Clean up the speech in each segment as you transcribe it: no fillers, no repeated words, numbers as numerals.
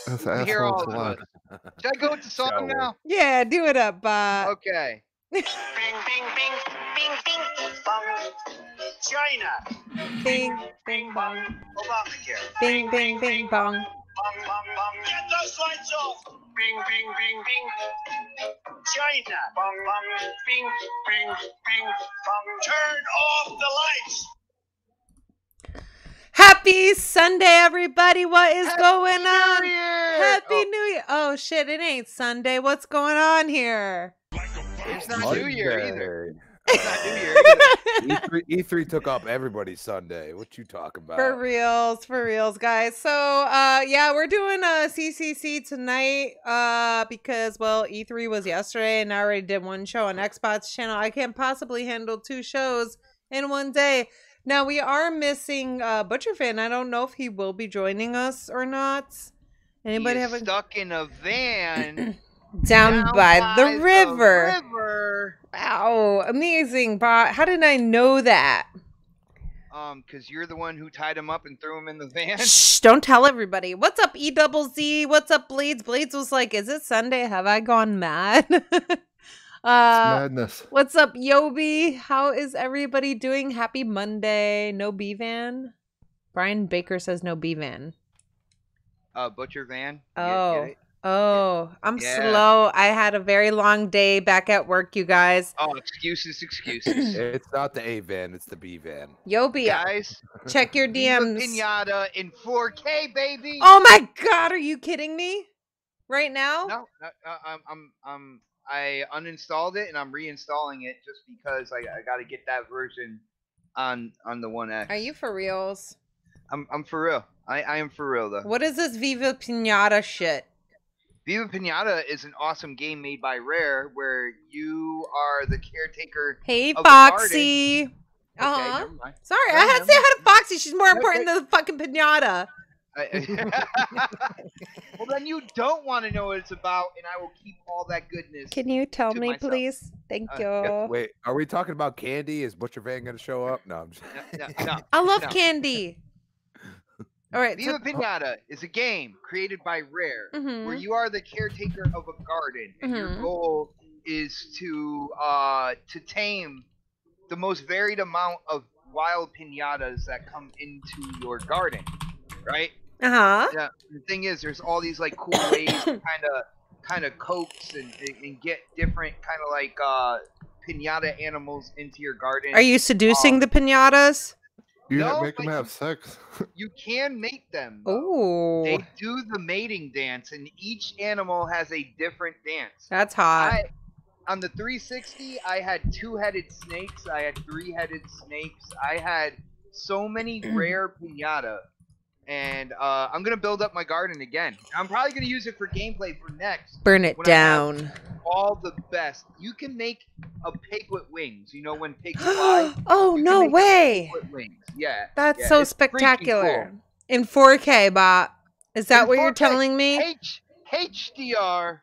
That's We hear asshole all of blood. us. Should I go with the song now? Yeah, do it up, Bot. Okay. Bing, bing, bing, bing, bing, bong. China. Bing, bing, bong. Obamacare. Bing, bing, bing, bong. Bong, bong, bong. Get those lights off. Bing, bing, bing, bing. China. Bong, bong. Bing, bing, bing, bong. Turn off the lights. Happy Sunday, everybody. What is going on? New Year! Happy New Year. Oh, shit. It ain't Sunday. What's going on here? It's not New Year either. Monday. It's not New Year either. E3 took up everybody's Sunday. What you talking about? For reals, guys. So, yeah, we're doing a CCC tonight because, well, E3 was yesterday and I already did one show on Xbox channel. I can't possibly handle 2 shows in one day. Now, we are missing Butcherfan. I don't know if he will be joining us or not. Anybody have stuck in a van down by the river. river. Wow, amazing, Bot. How did I know that? Because you're the one who tied him up and threw him in the van. Shh, don't tell everybody. What's up, E-double-Z? What's up, Blades? Blades was like, is it Sunday? Have I gone mad? Madness. What's up, Yobi? How is everybody doing? Happy Monday. No B-Van? Brian Baker says no B-Van. Butcher van. Oh. Oh, I'm slow. I had a very long day back at work, you guys. Oh, excuses. It's not the A van, it's the B van. Yobi, Guys, check your DMs. Pinata in 4K, baby. Oh my God, are you kidding me? Right now? No, I uninstalled it and I'm reinstalling it just because I got to get that version on the One X. Are you for reals? I'm for real. I am for real though. What is this Viva Pinata shit? Viva Pinata is an awesome game made by Rare where you are the caretaker. Hey, of Foxy. Okay, never mind. Sorry, I had to say hi to Foxy. She's more important than the fucking pinata. Well, then you don't want to know what it's about, and I will keep all that goodness. Can you tell me, myself. please? Thank you. Wait, are we talking about candy? Is Butcher Van going to show up? No, I'm just... No, I love candy. All right. Viva Pinata is a game created by Rare where you are the caretaker of a garden, and your goal is to tame the most varied amount of wild pinatas that come into your garden, right? Uh-huh. Yeah. The thing is, there's all these like cool ways to kind of coax and get different kind of like pinata animals into your garden. Are you seducing the pinatas? You No, make them but have sex. You can mate them. Oh. They do the mating dance, and each animal has a different dance. That's hot. On the 360, I had 2-headed snakes. I had 3-headed snakes. I had so many rare pinata. And I'm going to build up my garden again. I'm probably going to use it for gameplay for next. Burn it down. All the best. You can make a pig with wings. You know when pigs fly? Oh, no way. With wings. Yeah. That's so spectacular. Cool. In 4K, Bot. Is that In what you're 4K, telling me? HDR.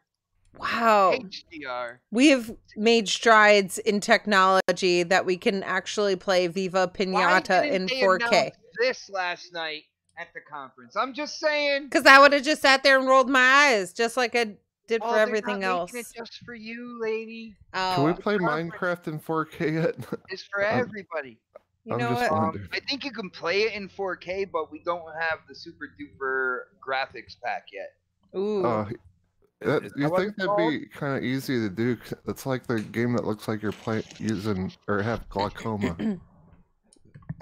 Wow. HDR. We have made strides in technology that we can actually play Viva Pinata in 4K. This last night at the conference. I'm just saying. Because I would have just sat there and rolled my eyes, just like I did for everything else. It just for you, lady. Oh. Can we play Minecraft in 4K yet? It's for everybody. You know what? I think you can play it in 4K, but we don't have the super duper graphics pack yet. Ooh. You think that'd be kind of easy to do? It's like the game that looks like you're using or have glaucoma.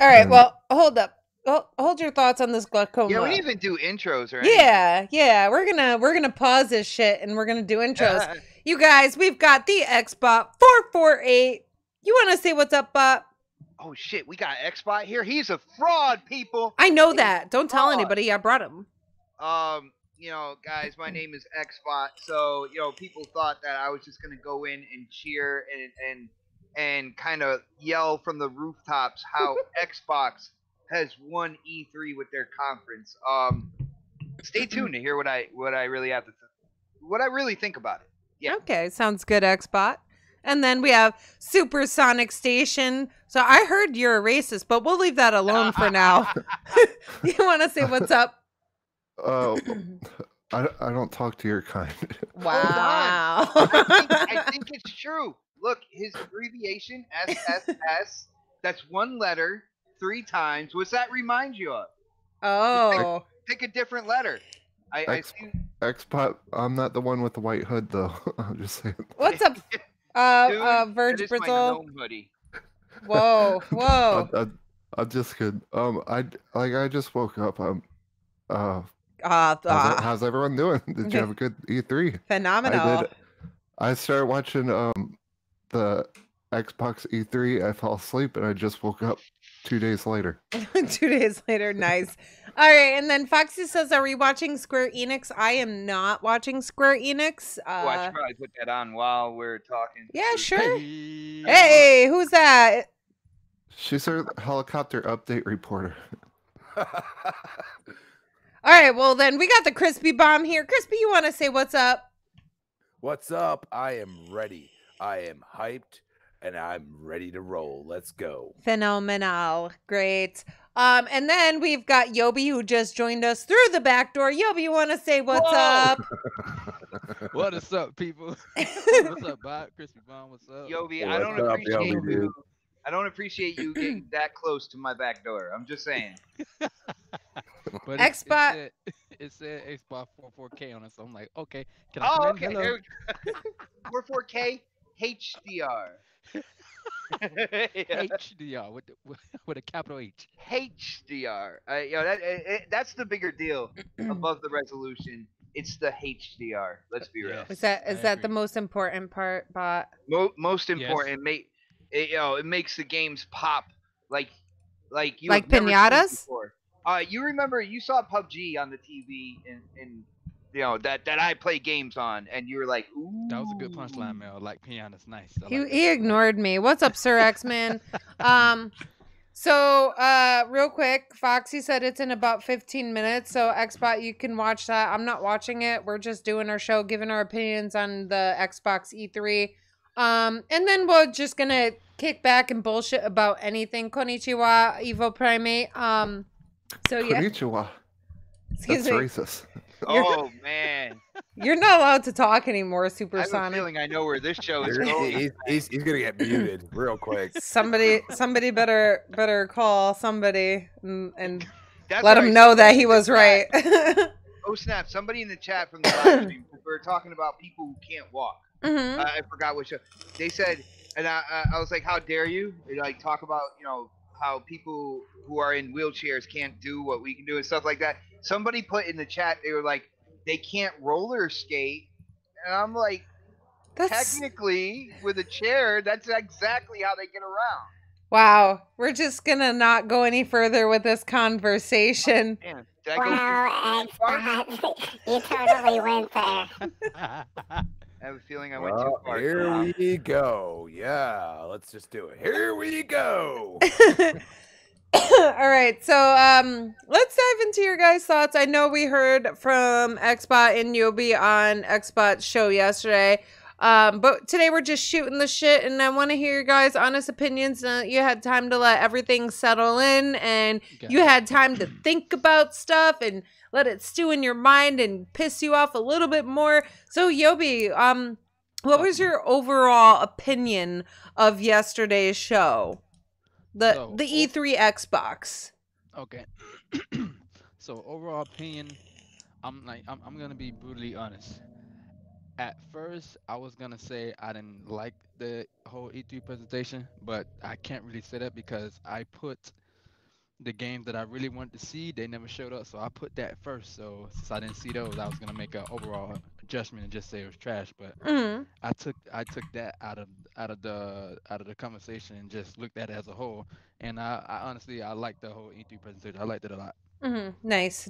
All right. Well, hold up. Hold your thoughts on this glaucoma. Yeah, we didn't even do intros or anything. Yeah. We're gonna pause this shit and we're gonna do intros. You guys, we've got the Xbot 448. You want to say what's up, Bot? Oh shit, we got Xbot here. He's a fraud, people. I know that. Don't tell anybody. I brought him. You know, guys, my name is Xbot. So, you know, people thought that I was just gonna go in and cheer and kind of yell from the rooftops how Xbox has won E3 with their conference. Stay tuned to hear what I really have to what I really think about it. Yeah. Okay, sounds good, Xbot. And then we have Supersonic Station. So I heard you're a racist, but we'll leave that alone for now. You want to say what's up? Uh, I don't talk to your kind. Wow. I think it's true. Look, his abbreviation SSS. That's one letter 3 times. What's that remind you of? Oh. Pick a different letter. I X see. Xpot. I'm not the one with the white hood though. I'm just saying. What's up, Dude, Verge that is my Brittle? gnome hoodie. Whoa, whoa. I'm just kidding. I just woke up. Ah, How's everyone doing? Did you have a good E3? I phenomenal. did. I started watching the Xbox E3. I fell asleep and I just woke up 2 days later. 2 days later, nice. All right, and then Foxy says, "Are we watching Square Enix?" I am not watching Square Enix. Oh, I should probably put that on while we're talking. Yeah, sure. Hey. Hey, who's that? She's our helicopter update reporter. All right, well then we got the Crispy Bomb here. Crispy, you want to say what's up? What's up? I am ready. I am hyped, and I'm ready to roll. Let's go. Phenomenal, great. And then we've got Yobi who just joined us through the back door. Yobi, you want to say what's up? What is up, people? What's up, Bob? Crispy Bomb, what's up? Yobi, What's I don't up, appreciate Yobi, you. dude? I don't appreciate you getting that close to my back door. I'm just saying. But Xbox. it said Xbox 44K on it, so I'm like, okay, can I Oh, come okay. in? Hello. There we go. 4K HDR. Yeah. HDR with a capital H. HDR. That's the bigger deal above the resolution. It's the HDR. Let's be real. Is that I the agree. most important part, Bot? Most important, it makes the games pop like you Like have never seen piñatas? before. You remember you saw PUBG on the TV and that I play games on, and you were like, ooh. That was a good punchline, Mel. Like piano's nice. I He like he that. ignored me. What's up, Sir X-Man? So real quick, Foxy said it's in about 15 minutes. So Xbot, you can watch that. I'm not watching it. We're just doing our show, giving our opinions on the Xbox E3. And then we're just gonna kick back and bullshit about anything. Konnichiwa, Evo Primate. So yeah. Konnichiwa. Excuse That's me. racist. Oh man, You're not allowed to talk anymore, I have a Supersonic. feeling I know where this show is going. He's gonna get muted real quick. Somebody better call somebody and That's let right. him know that Somebody he in the was right. chat- Oh snap! Somebody in the chat from the live stream, we were talking about people who can't walk. Mhm. I forgot which show. They said, and I was like, "How dare you?" They, like talk about how people who are in wheelchairs can't do what we can do and stuff like that. Somebody put in the chat, they were like, they can't roller skate, and I'm like, That's technically with a chair, that's exactly how they get around. wow. We're just gonna not go any further with this conversation. Man, did I go Wow, too far? Xbox, you totally went there. I have a feeling I went too Well, far. here we go. Yeah, let's just do it. Here we go. All right, so let's dive into your guys' thoughts. I know we heard from Xbot and Yobi on Xbot's show yesterday, but today we're just shooting the shit, and I want to hear your guys' honest opinions. You had time to let everything settle in, and you had time to think about stuff and let it stew in your mind and piss you off a little bit more. So Yobi, what was your overall opinion of yesterday's show? The E3 Xbox. Okay. So overall opinion, I'm gonna be brutally honest. At first, I was gonna say I didn't like the whole E3 presentation, but I can't really say that because I put the games that I really wanted to see, they never showed up, so I put that first. So since I didn't see those, I was gonna make an overall adjustment and just say it was trash. But I took that out of the conversation and just looked at it as a whole. And I honestly I liked the whole E3 presentation. I liked it a lot. Nice.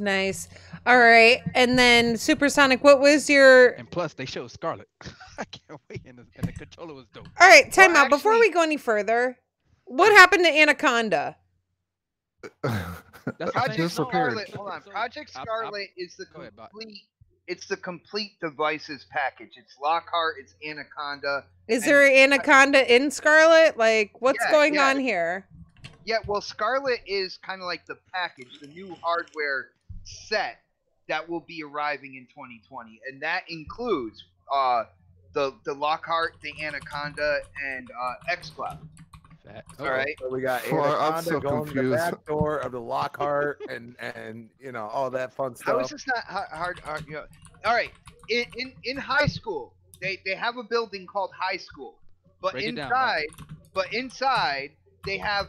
All right, and then Supersonic, what was your? And plus, they showed Scarlet. I can't wait, and the controller was dope. All right, time Well, out. Before actually- we go any further, what happened to Anaconda? That's the Project thing. Disappeared. Scarlet. Hold on. So, Project I- Scarlet is the Go ahead, Bot. complete. It's the complete devices package. It's Lockhart. It's Anaconda. Is And- there Anaconda in Scarlet? Like, what's Yeah, going yeah. on here? Yeah. Well, Scarlet is kind of like the package, the new hardware set that will be arriving in 2020, and that includes the Lockhart, the Anaconda, and XCloud. Facts. All right. So we got Well, I'm Anaconda so going to the confused. back door of the Lockhart and you know all that fun How is stuff. this not hard? You know, all right. In high school, they have a building called high school, but Break it down, inside they have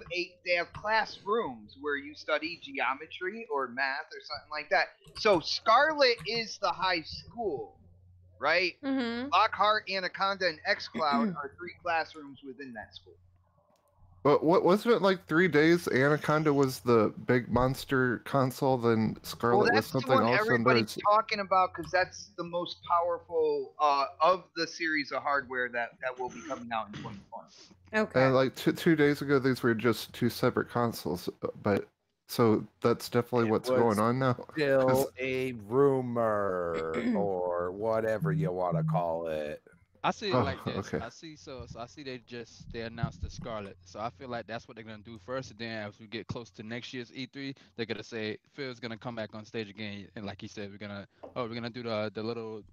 classrooms where you study geometry or math or something like that. So Scarlet is the high school, right? Mm-hmm. Lockhart, Anaconda, and XCloud are 3 classrooms within that school. But what wasn't it like 3 days? Anaconda was the big monster console, then Scarlet Well, was that's the something one else. And everybody's there's talking about because that's the most powerful of the series of hardware that will be coming out in 2020. Okay. like 2 days ago, these were just 2 separate consoles. But so that's definitely what's was going on now. Still a rumor or whatever you want to call it. I see it Oh, like this. okay. I see so I see they announced the Scarlet. So I feel like that's what they're gonna do first, and then as we get close to next year's E3, they're gonna say Phil's gonna come back on stage again, and like he said, we're gonna do the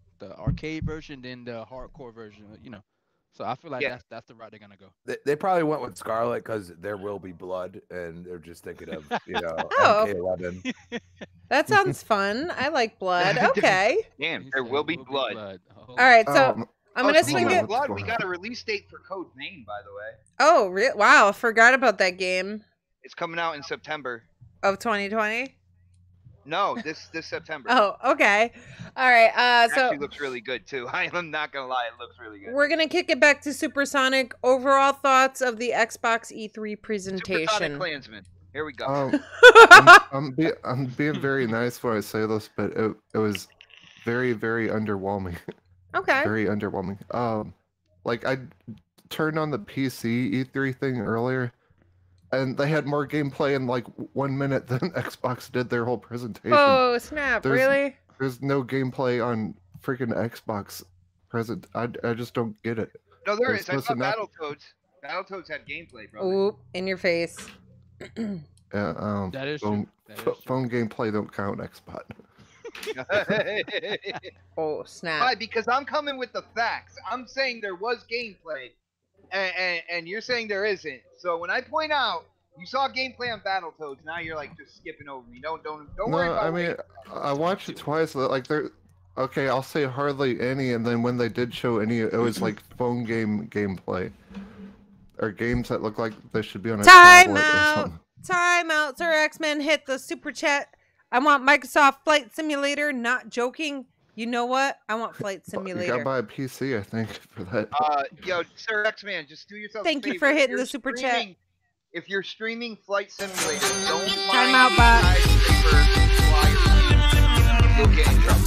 arcade version, then the hardcore version, you know. So I feel like Yeah. that's the route they're gonna go. They probably went with Scarlet because there will be blood, and they're just thinking of Oh. MK11. That sounds fun. I like blood. Okay. Damn, He there said will be blood. All right. So I'm gonna speaking swing of it. blood, we got a release date for Code Vein, by the way. Oh, wow! I forgot about that game It's coming out in September. of 2020. No, this September. Oh, okay. All right. It So actually looks really good too. I'm not gonna lie, it looks really good. we're gonna kick it back to Supersonic. Overall thoughts of the Xbox E3 presentation. Supersonic Klansman. Here we go. I'm being very nice when I say this, but it was very, very underwhelming. Okay. Very underwhelming. Like I turned on the PC E3 thing earlier, and they had more gameplay in like 1 minute than Xbox did their whole presentation. Oh snap! Really? There's no gameplay on freaking Xbox present. I just don't get it. No, there There's is. I saw supposed to not- Battletoads. Battletoads had gameplay, bro. Ooh, in your face. Yeah, That is phone, true. That is true. phone gameplay don't count Xbox. Oh snap! Why? Because I'm coming with the facts. I'm saying there was gameplay, and you're saying there isn't. So when I point out you saw gameplay on Battletoads, now you're like just skipping over me. Don't worry No, about. I mean, I watched it twice. Like there, okay, I'll say hardly any, and then when they did show any, it was like phone gameplay, or games that look like they should be on a Time tablet or out. something. Time out. Sir X-Men hit the super chat. I want Microsoft Flight Simulator. Not joking. You know what? I want Flight You Simulator. gotta buy a PC, I think, for that. Yo, Sir X-Man, just do yourself. Thank a you favor. for If hitting you're the super chat. streaming- If you're streaming Flight Simulator, don't Time mind out, the bot. skyscraper flyers. You'll get in trouble.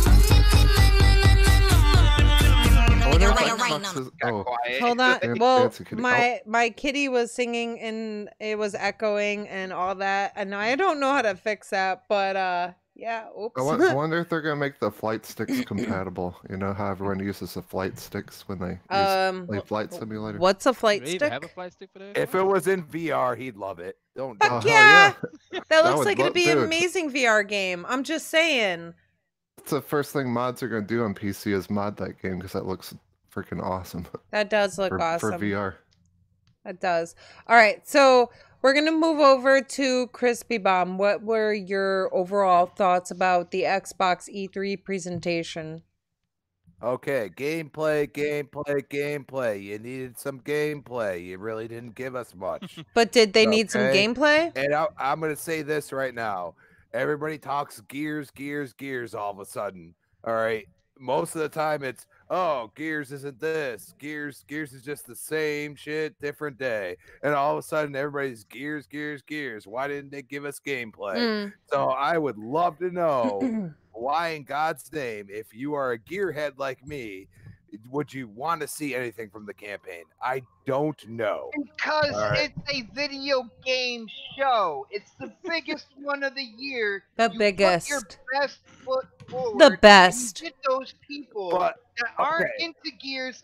I wonder if Right, Xbox right, is- Got oh, quiet. Hold on. Dan- Well, Dancing Kitty. my kitty was singing and it was echoing and all that, and I don't know how to fix that. But yeah. Oops. I wonder if they're gonna make the flight sticks compatible. You know how everyone uses the flight sticks when they play Flight Simulator. What's a Do flight they even stick? have a flight stick for that? If it was in VR, he'd love it. Don't. Fuck Oh, hell yeah! That I looks would like it'd love- be an dude. amazing VR game. I'm just saying. It's the first thing mods are gonna do on PC is mod that game because that looks freaking awesome That does look for awesome. VR. It does. All right, so we're gonna move over to Crispy Bomb. What were your overall thoughts about the Xbox E3 presentation? Okay, gameplay. You needed some gameplay. You really didn't give us much. But did they need some Okay. gameplay? And I'm going to say this right now. Everybody talks gears all of a sudden. All right. Most of the time it's, oh, Gears isn't this. Gears is just the same shit, different day. And all of a sudden everybody's Gears. Why didn't they give us gameplay? Mm. So I would love to know why in God's name, if you are a gearhead like me, would you want to see anything from the campaign? I don't know. Because All right. it's a video game show. It's the biggest one of the year. The You biggest. Put your best foot forward. The and best. you get those people But that aren't okay.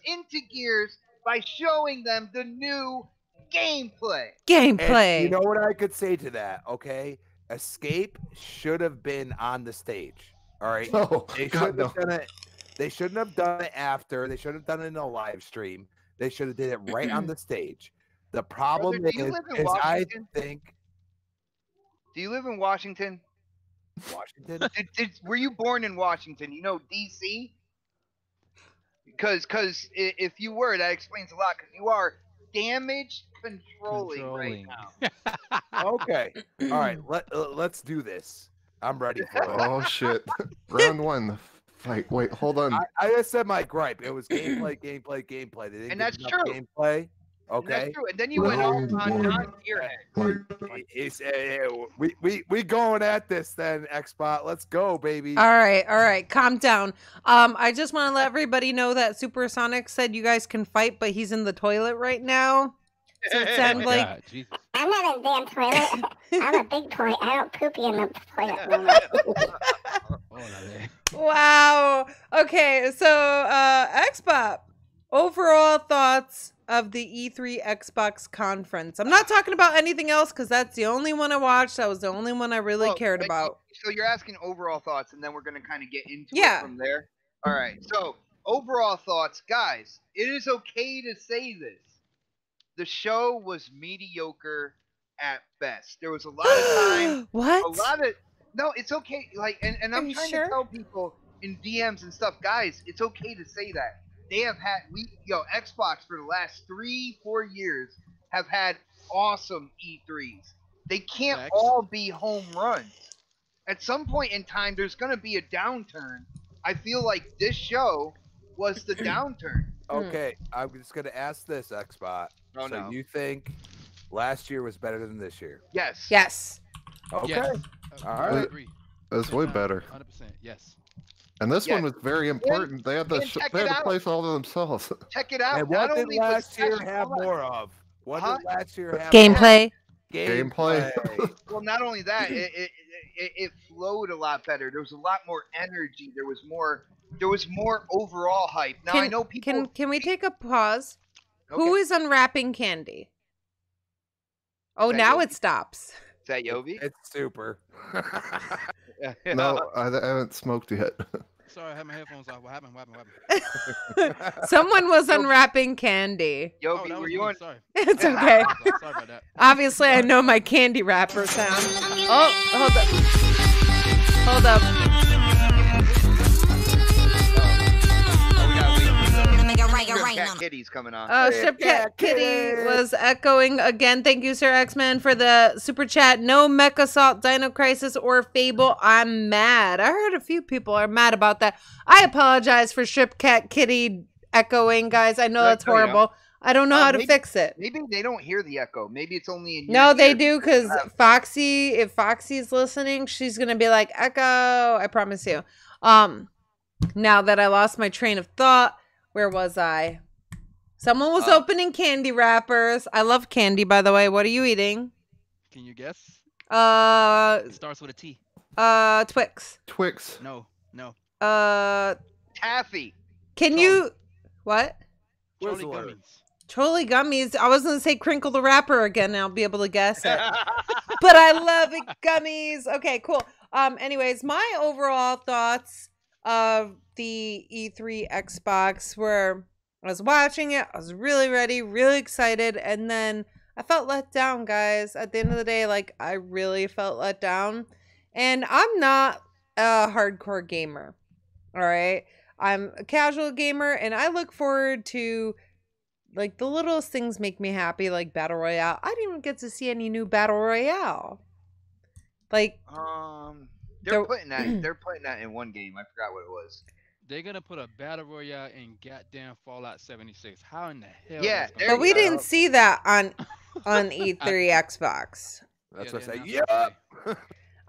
into gears by showing them the new gameplay. And Gameplay. you know what I could say to that? Okay, Escape should have been on the stage. All right. No, They God, shouldn't no. have done it. They shouldn't have done it after. They shouldn't have done it in a live stream. They should have did it right on the stage. The problem Brother, do you live in is I Washington? think Do you live in Washington? Washington. Were you born in Washington? You know DC? Because if you were, that explains a lot. Because you are damage controlling right now. Okay. All right. Let's do this. I'm ready for it. Oh shit. Round 1. Fight. Wait, hold on. I just said my gripe. It was gameplay. They didn't And give that's enough true. Gameplay. And Okay. that's true. And then you went off on non-gearhead. We going at this then, Xbot. Let's go, baby. All right, calm down. I just want to let everybody know that Supersonic said you guys can fight, but he's in the toilet right now. So it sounds like God, Jesus. I'm not in the damn toilet. I'm a big boy. I don't poopy in the toilet no more. wow. Okay, so Xbox. Overall thoughts of the E3 Xbox conference. I'm not talking about anything else because that's the only one I watched. That was the only one I really cared about. So you're asking overall thoughts, and then we're going to kind of get into Yeah. it from there. All right. So overall thoughts, guys. It is okay to say this. The show was mediocre at best. There was a lot of time. What? A lot of no. It's okay. Like, and I'm you trying sure? to tell people in DMs and stuff, guys. It's okay to say that. They have had Xbox for the last 3-4 years have had awesome E3s. They can't Facts. all be home runs. At some point in time, there's going to be a downturn. I feel like this show was the downturn. Okay, I'm just gonna ask this, Xbot. Oh, so no. you think last year was better than this year? Yes. Yes. Okay. Yes. All I right. agree. That's way better. 100%. Yes. And this Yeah. one was very important. They had the and check they had it the out. place all to themselves. Check it out. And what Not did only was last year Smash- have hold on. more of? What Huh? did last year have? Gameplay. Gameplay. Well, not only that, it flowed a lot better. There was a lot more energy. There was more overall hype. Now I know people. Can we take a pause? Okay. Who is unwrapping candy? Oh, That now Yogi? it stops. Is that Yovi? It's super. No, I haven't smoked yet. Sorry, I had my headphones off. What happened? Someone was unwrapping candy. Yovi, that were was you me. on? Sorry. It's okay. Sorry about that. Obviously, I know my candy wrapper sound. Oh, hold up. Hold up. Cat Kitty's coming on. Shipcat Kitty was echoing again. Thank you, Sir X-Men, for the super chat. No Mecha Assault, Dino Crisis, or Fable. I'm mad. I heard a few people are mad about that. I apologize for Shipcat Kitty echoing, guys. I know that's horrible. I don't know how to fix it. Maybe they don't hear the echo. Maybe it's only in your No, they ear. do, because Foxy, if Foxy's listening, she's going to be like, echo. I promise you. Now that I lost my train of thought, where was I? Someone was opening candy wrappers. I love candy, by the way. What are you eating? Can you guess? It starts with a T. Twix. Twix. No. Taffy. Can you... What? Charlie Gummies. Trolley gummies. I was going to say Crinkle the Wrapper again, and I'll be able to guess it. But I love it, gummies. Okay, cool. Anyways, my overall thoughts of the E3 Xbox were, I was watching it, I was really ready, really excited, and then I felt let down, guys. At the end of the day, like, I really felt let down. And I'm not a hardcore gamer, all right? I'm a casual gamer, and I look forward to, like, the littlest things make me happy, like Battle Royale. I didn't even get to see any new Battle Royale. Like, they're putting that in one game. I forgot what it was. They're gonna put a battle royale in goddamn Fallout 76. How in the hell? Yeah, that's gonna but we work? didn't see that on E3 Xbox. That's Yeah, what I they say. announced Yeah. it today.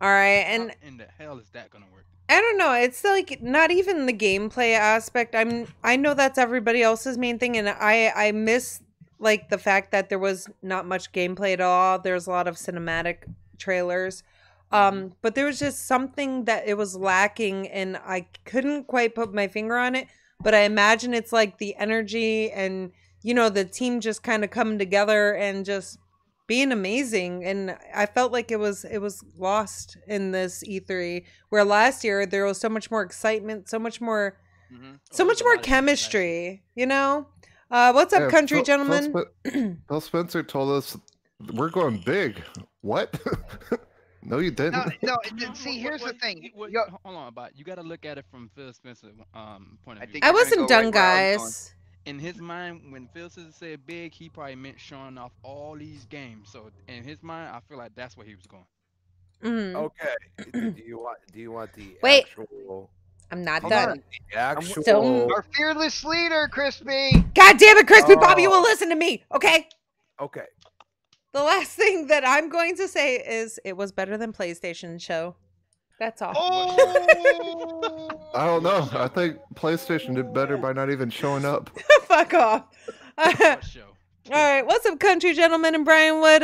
All right, and How in the hell is that gonna work? I don't know. It's like not even the gameplay aspect. I know that's everybody else's main thing, and I miss like the fact that there was not much gameplay at all. There's a lot of cinematic trailers. But there was just something that it was lacking, and I couldn't quite put my finger on it. But I imagine it's like the energy and, you know, the team just kind of coming together and just being amazing, and I felt like it was lost in this E3, where last year there was so much more excitement, so much more so much more chemistry, you know. What's up, Yeah, country gentlemen? Phil Spencer told us we're going big. What? No, you didn't. No. See, here's the thing. Hold on, but you got to look at it from Phil Spencer's point of I view. think I you're gonna wasn't go done, right where I was going. guys. In his mind, when Phil Spencer said big, he probably meant showing off all these games. So in his mind, I feel like that's where he was going. Mhm. Okay. Do you want the Wait. actual? I'm not Hold done. on. The actual. Don't- Our fearless leader, Crispy. God damn it, Crispy Bob, you will Oh. listen to me, okay? Okay. The last thing that I'm going to say is it was better than PlayStation show. That's all. Oh. I don't know. I think PlayStation did better by not even showing up. Fuck off. What show? All right, what's up, country gentlemen and Brian Wood?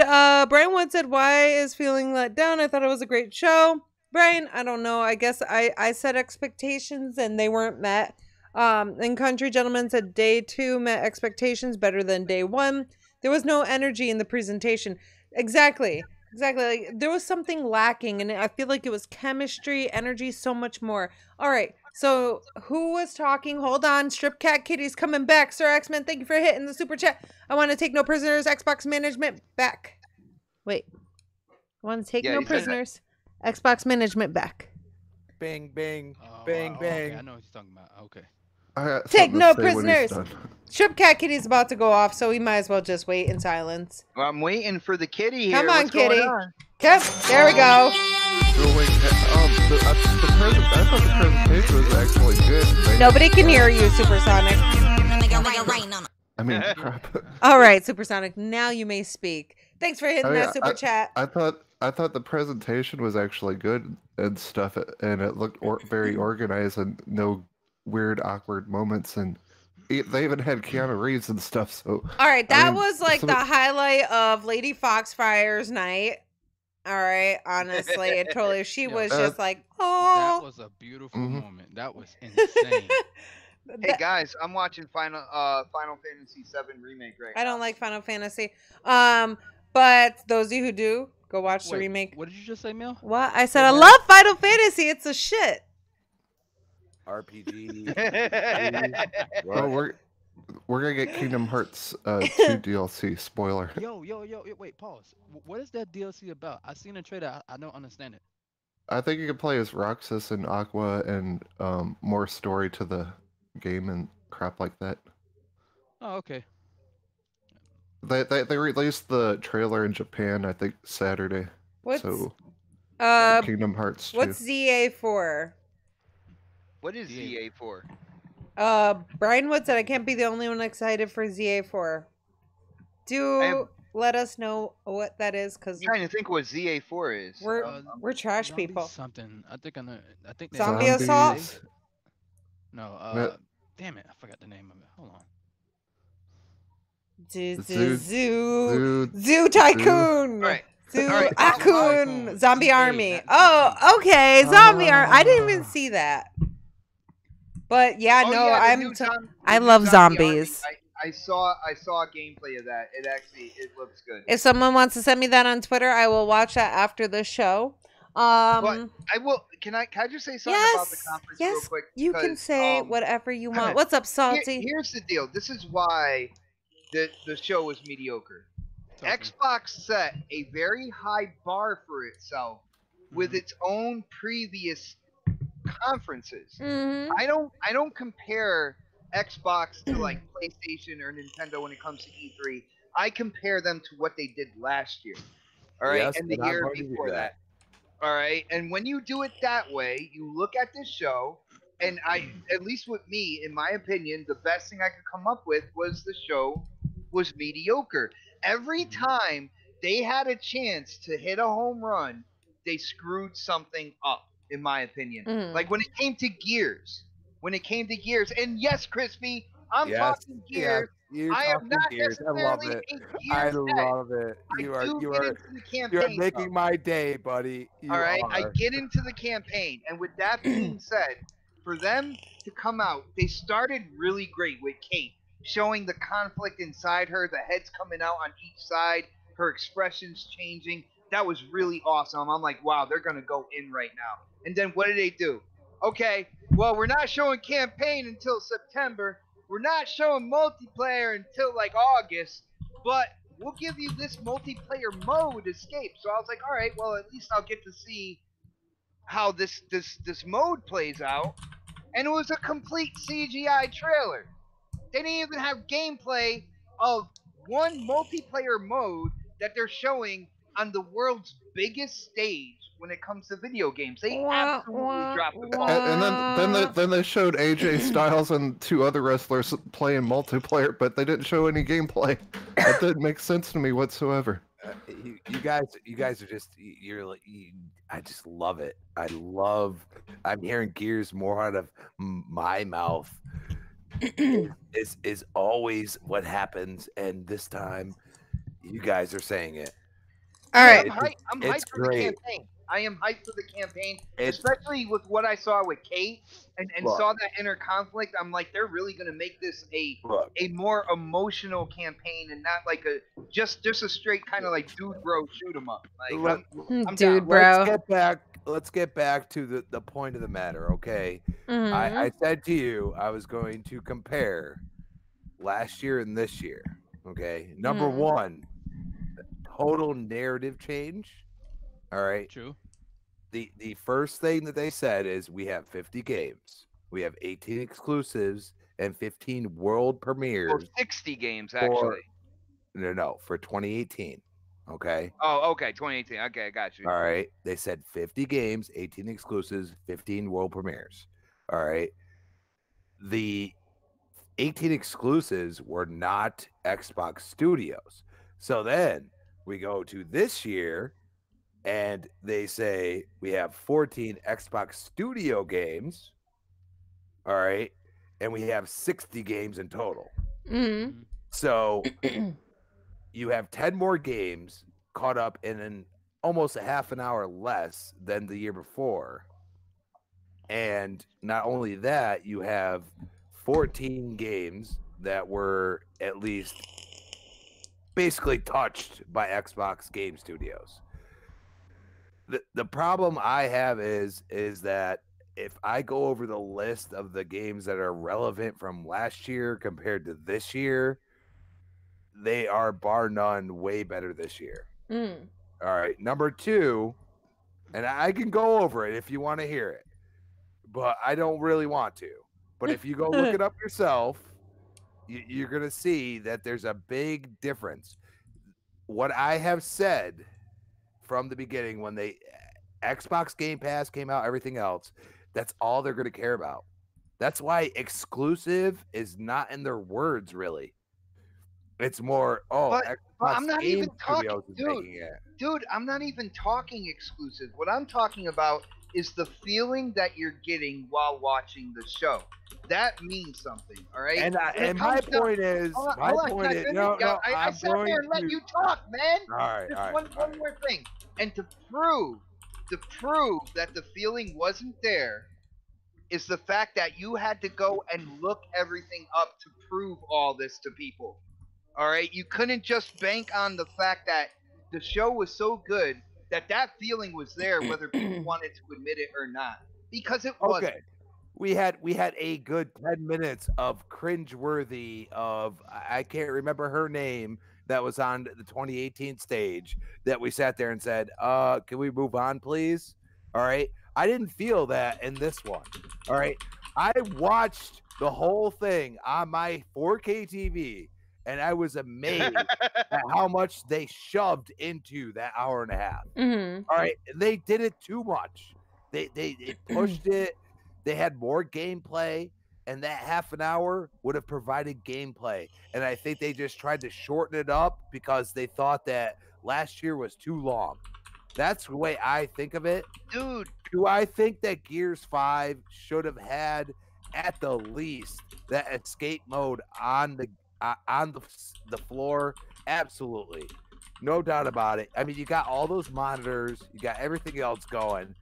Brian Wood said, "Why is feeling let down? I thought it was a great show." Brian, I don't know. I guess I set expectations and they weren't met. And country gentlemen said day 2 met expectations better than day 1. There was no energy in the presentation. Exactly. Like, there was something lacking, and I feel like it was chemistry, energy, so much more. All right. So who was talking? Hold on. Strip Cat Kitty's coming back. Sir X-Men, thank you for hitting the super chat. I want to take no prisoners. Xbox management back. Wait. I want to take Yeah, no he said that. prisoners. Xbox management back. Bing, bing, Oh, bing, okay, bing. I know what you're talking about. Okay. I got Take something to no say when he's prisoners. done. Strip Cat Kitty's about to go off, so we might as well just wait in silence. Well, I'm waiting for the kitty here. Come on, What's going kitty. on? Okay, there we go. I thought the presentation was actually good. Nobody can hear you, Supersonic. I mean, crap. All right, Supersonic, now you may speak. Thanks for hitting I mean, that super chat. I thought the presentation was actually good and stuff, and it looked very organized and no weird, awkward moments, and they even had Keanu Reeves and stuff. So All right, that I mean, was like some- the highlight of Lady Foxfire's night. All right, honestly, it totally. She Yeah, was that- just like, That oh. was a beautiful Mhm. moment. That was insane. Hey guys, I'm watching Final Fantasy VII remake right now. I don't like Final Fantasy. But those of you who do, go watch the Wait, remake. what did you just say, Mel? What? I said I love Final Fantasy. It's a shit. RPG. Oh, we're gonna get Kingdom Hearts 2 DLC. Spoiler. Yo, wait, pause. What is that DLC about? I seen a trailer. I don't understand it. I think you can play as Roxas and Aqua and more story to the game and crap like that. Oh, okay. They released the trailer in Japan, I think Saturday. What's So uh Kingdom Hearts 2. what's ZA for? What is ZA for? Brian Wood said I can't be the only one excited for ZA4. Let us know what that is, because I'm trying to think what ZA4 is. we're trash Zombie people. Something. I think I know. I think they- Zombie assault? Zombies. No. Yeah. Damn it! I forgot the name of it. Hold on. Zoo Tycoon. All right. Zoo All right. Akun. Zombie ZA, Army. not Oh, okay. Zombie Army. I didn't even Ah. see that. But yeah, Oh, no, yeah, the new I new love Zombie Army. zombies. I saw gameplay of that. It looks good. If someone wants to send me that on Twitter, I will watch that after the show. But I will. Can I just say something about the conference real yes, quick? you can Because, say whatever you want. What's up, Salty? Here's the deal. This is why the show was mediocre. Tell me. Xbox set a very high bar for itself with its own previous conferences. Mhm. I don't compare Xbox to like PlayStation or Nintendo when it comes to E3. I compare them to what they did last year. All right, Yes, and the and I'm year going to do before that. that. All right, and when you do it that way, you look at this show, and at least with me, in my opinion, the best thing I could come up with was the show was mediocre. Every time they had a chance to hit a home run, they screwed something up, in my opinion. Mhm. Like when it came to Gears, and yes, Crispy, I'm talking Gears. You're I am talking not Gears. I love necessarily it. a Gears I head. love it. I You are do you get are into the you are campaign, making though. my day, buddy. You All right, I are. get into the campaign, and with that being said, for them to come out, they started really great with Kate, showing the conflict inside her, the heads coming out on each side, her expressions changing. That was really awesome. I'm like, wow, they're gonna go in right now. And then what did they do? Okay, well, we're not showing campaign until September. We're not showing multiplayer until like August, but we'll give you this multiplayer mode escape. So I was like, all right, well, at least I'll get to see how this mode plays out. And it was a complete CGI trailer. They didn't even have gameplay of one multiplayer mode that they're showing on the world's biggest stage when it comes to video games. They absolutely dropped the ball. And then they showed AJ Styles and 2 other wrestlers playing multiplayer, but they didn't show any gameplay. That didn't make sense to me whatsoever. You guys are just I just love it. I'm hearing Gears more out of my mouth. is always what happens, and this time you guys are saying it. All right. I'm hyped for the campaign. I am hyped for the campaign, especially with what I saw with Kate and saw that inner conflict. I'm like, they're really gonna make this a more emotional campaign and not like a just a straight kind of like dude bro shoot 'em up. Like I'm dude down. bro. Let's get back to the point of the matter, okay? I said to you I was going to compare last year and this year, okay? Number one, total narrative change. All right. True. The first thing that they said is we have 50 games, we have 18 exclusives, and 15 world premieres. Or 60 games actually. For 2018. Okay. Oh, okay, 2018. Okay, I got you. All right. They said 50 games, 18 exclusives, 15 world premieres. All right. The 18 exclusives were not Xbox Studios. So then we go to this year and they say we have 14 Xbox Studio games. All right. And we have 60 games in total. So you have 10 more games caught up in almost a half an hour less than the year before. And not only that, you have 14 games that were at least basically touched by Xbox Game Studios. The problem I have is that if I go over the list of the games that are relevant from last year compared to this year, they are bar none way better this year. All right. Number 2, and I can go over it if you want to hear it, but I don't really want to. But if you go look it up yourself, you're going to see that there's a big difference. What I have said from the beginning when Xbox Game Pass came out, everything else, that's all they're going to care about. That's why exclusive is not in their words, really. It's more, but I'm not even talking, dude, I'm not even talking exclusive. What I'm talking about is the feeling that you're getting while watching the show. That means something, all right? And my point is, I sat there and let you talk, man. All right, Just one more thing, and to prove that the feeling wasn't there is the fact that you had to go and look everything up to prove all this to people. All right, you couldn't just bank on the fact that the show was so good that feeling was there, whether people wanted to admit it or not, because it wasn't. Okay, we had a good 10 minutes of cringeworthy of I can't remember her name that was on the 2018 stage that we sat there and said, can we move on, please? All right, I didn't feel that in this one. All right, I watched the whole thing on my 4K TV. And I was amazed at how much they shoved into that hour and a half. All right. They did it too much. They pushed it. They had more gameplay. And that half an hour would have provided gameplay. And I think they just tried to shorten it up because they thought that last year was too long. That's the way I think of it. Dude. Do I think that Gears 5 should have had, at the least, that escape mode on the floor? Absolutely, no doubt about it. I mean, you got all those monitors, you got everything else going.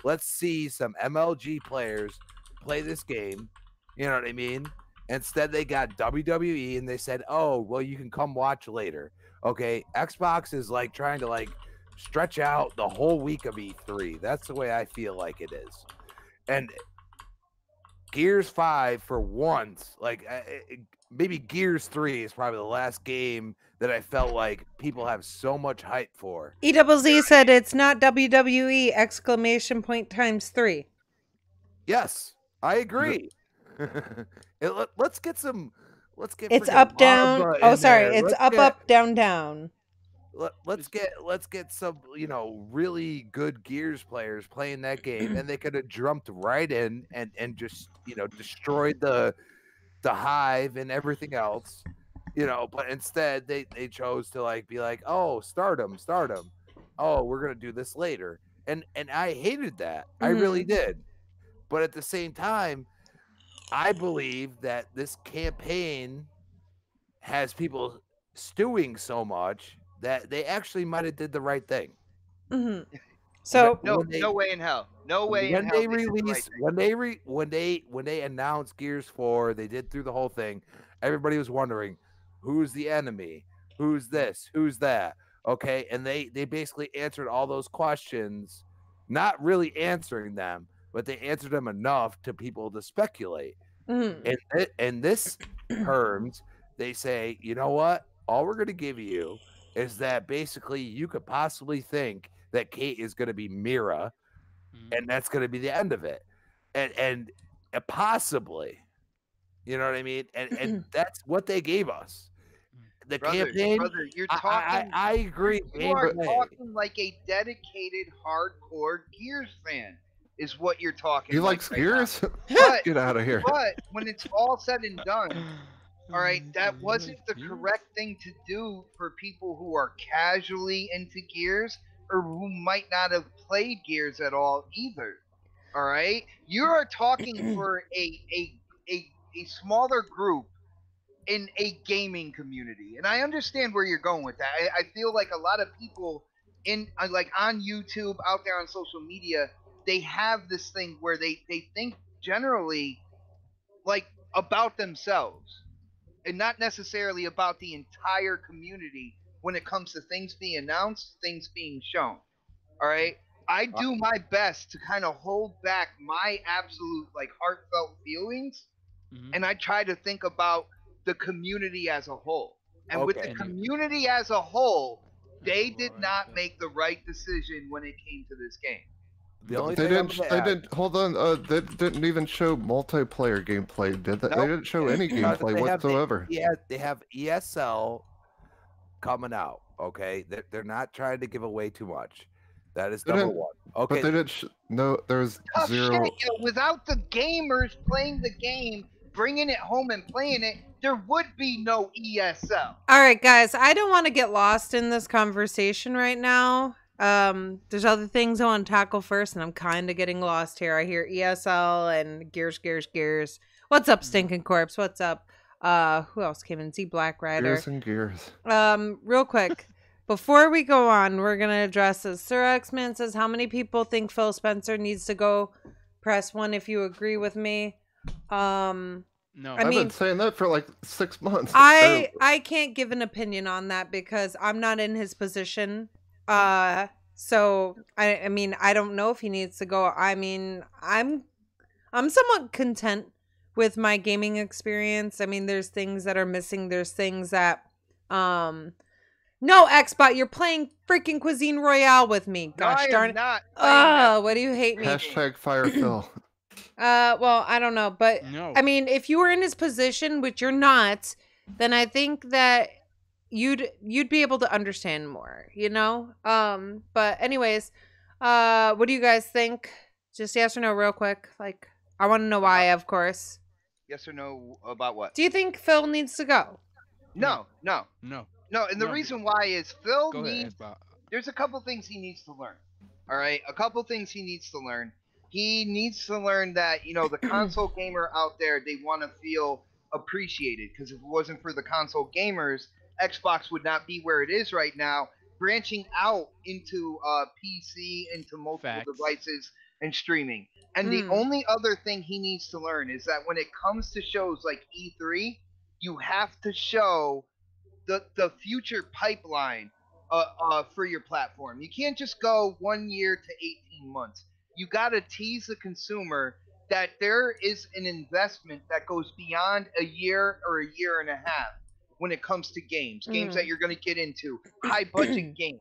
Let's see some MLG players play this game. You know what I mean? Instead, they got WWE and they said, oh, well, you can come watch later. Okay, Xbox is like trying to like stretch out the whole week of E3. That's the way I feel like it is. And Gears 5 for once, like maybe Gears 3 is probably the last game that I felt like people have so much hype for. EZZ said it's not WWE exclamation point times 3. Yes, I agree. Let's get some. Let's get. It's freaking up down. lava Oh, in sorry. there. It's Let's up get, up down down. let's get some really good Gears players playing that game, and they could have jumped right in and just destroyed the hive and everything else. But instead they chose to like be like, oh, stardom. Oh, we're gonna do this later, and I hated that. I really did. But at the same time, I believe that this campaign has people stewing so much that they actually might have did the right thing. So No, When they- no way in hell. No way in when hell. they released when they announced Gears 4, they did through the whole thing. Everybody was wondering who's the enemy, who's this, who's that. Okay, and they basically answered all those questions, not really answering them, but they answered them enough to people to speculate. And in this terms, they say, you know what? All we're going to give you is that basically you could possibly think that Kate is going to be Mira, and that's going to be the end of it, and possibly, you know what I mean? And that's what they gave us. The campaign. Brother, you're talking. I agree. You are talking like a dedicated hardcore Gears fan. Is what you're talking. He like likes right Gears? But, Get out of here. But when it's all said and done, all right, that wasn't the correct thing to do for people who are casually into Gears or who might not have played Gears at all either. All right, you are talking for a smaller group in a gaming community, and I understand where you're going with that. I feel like a lot of people in like on YouTube, out there on social media, they have this thing where they think generally like about themselves and not necessarily about the entire community when it comes to things being announced, things being shown. All right, I do my best to kind of hold back my absolute like heartfelt feelings, and I try to think about the community as a whole. And with the community as a whole, they did not make the right decision when it came to this game. The only They thing didn't. Hold on. They didn't even show multiplayer gameplay, did they? Nope. They didn't show any gameplay whatsoever. They have ESL coming out. Okay, they're not trying to give away too much. That is number one. Okay, But they didn't. No, there's Tough zero. shit, yo. Without the gamers playing the game, bringing it home and playing it, there would be no ESL. All right, guys, I don't want to get lost in this conversation right now. There's other things I want to tackle first, and I'm kind of getting lost here. I hear ESL and Gears. What's up, Stinking Corpse? What's up? Who else came in? Z Black Rider. Gears and Gears. Real quick, before we go on, we're gonna address this. Sir X-Man says, how many people think Phil Spencer needs to go? Press 1 if you agree with me. No, I've been saying that for like 6 months. I can't give an opinion on that because I'm not in his position. So I mean, I don't know if he needs to go. I mean, I'm somewhat content with my gaming experience. I mean, there's things that are missing. There's things that no, Xbot, you're playing freaking Cuisine Royale with me. Gosh darn it. Oh, what do you hate me? Hashtag fire Phil. Well, I don't know, but no. I mean, if you were in his position, which you're not, then I think that you'd be able to understand more, you know? But anyways, what do you guys think? Just yes or no real quick. Like, I want to know why, of course. Yes or no about what? Do you think Phil needs to go? No. And the No. reason why is Phil Go ahead, needs. Xbox. There's a couple things he needs to learn. All right, a couple things he needs to learn. He needs to learn that the console gamer out there, they want to feel appreciated, because if it wasn't for the console gamers, Xbox would not be where it is right now, branching out into PC, into multiple devices and streaming. And the only other thing he needs to learn is that when it comes to shows like E3, you have to show the future pipeline for your platform. You can't just go 1 year to 18 months. You got to tease the consumer that there is an investment that goes beyond a year or a year and a half when it comes to games that you're going to get into, high budget games.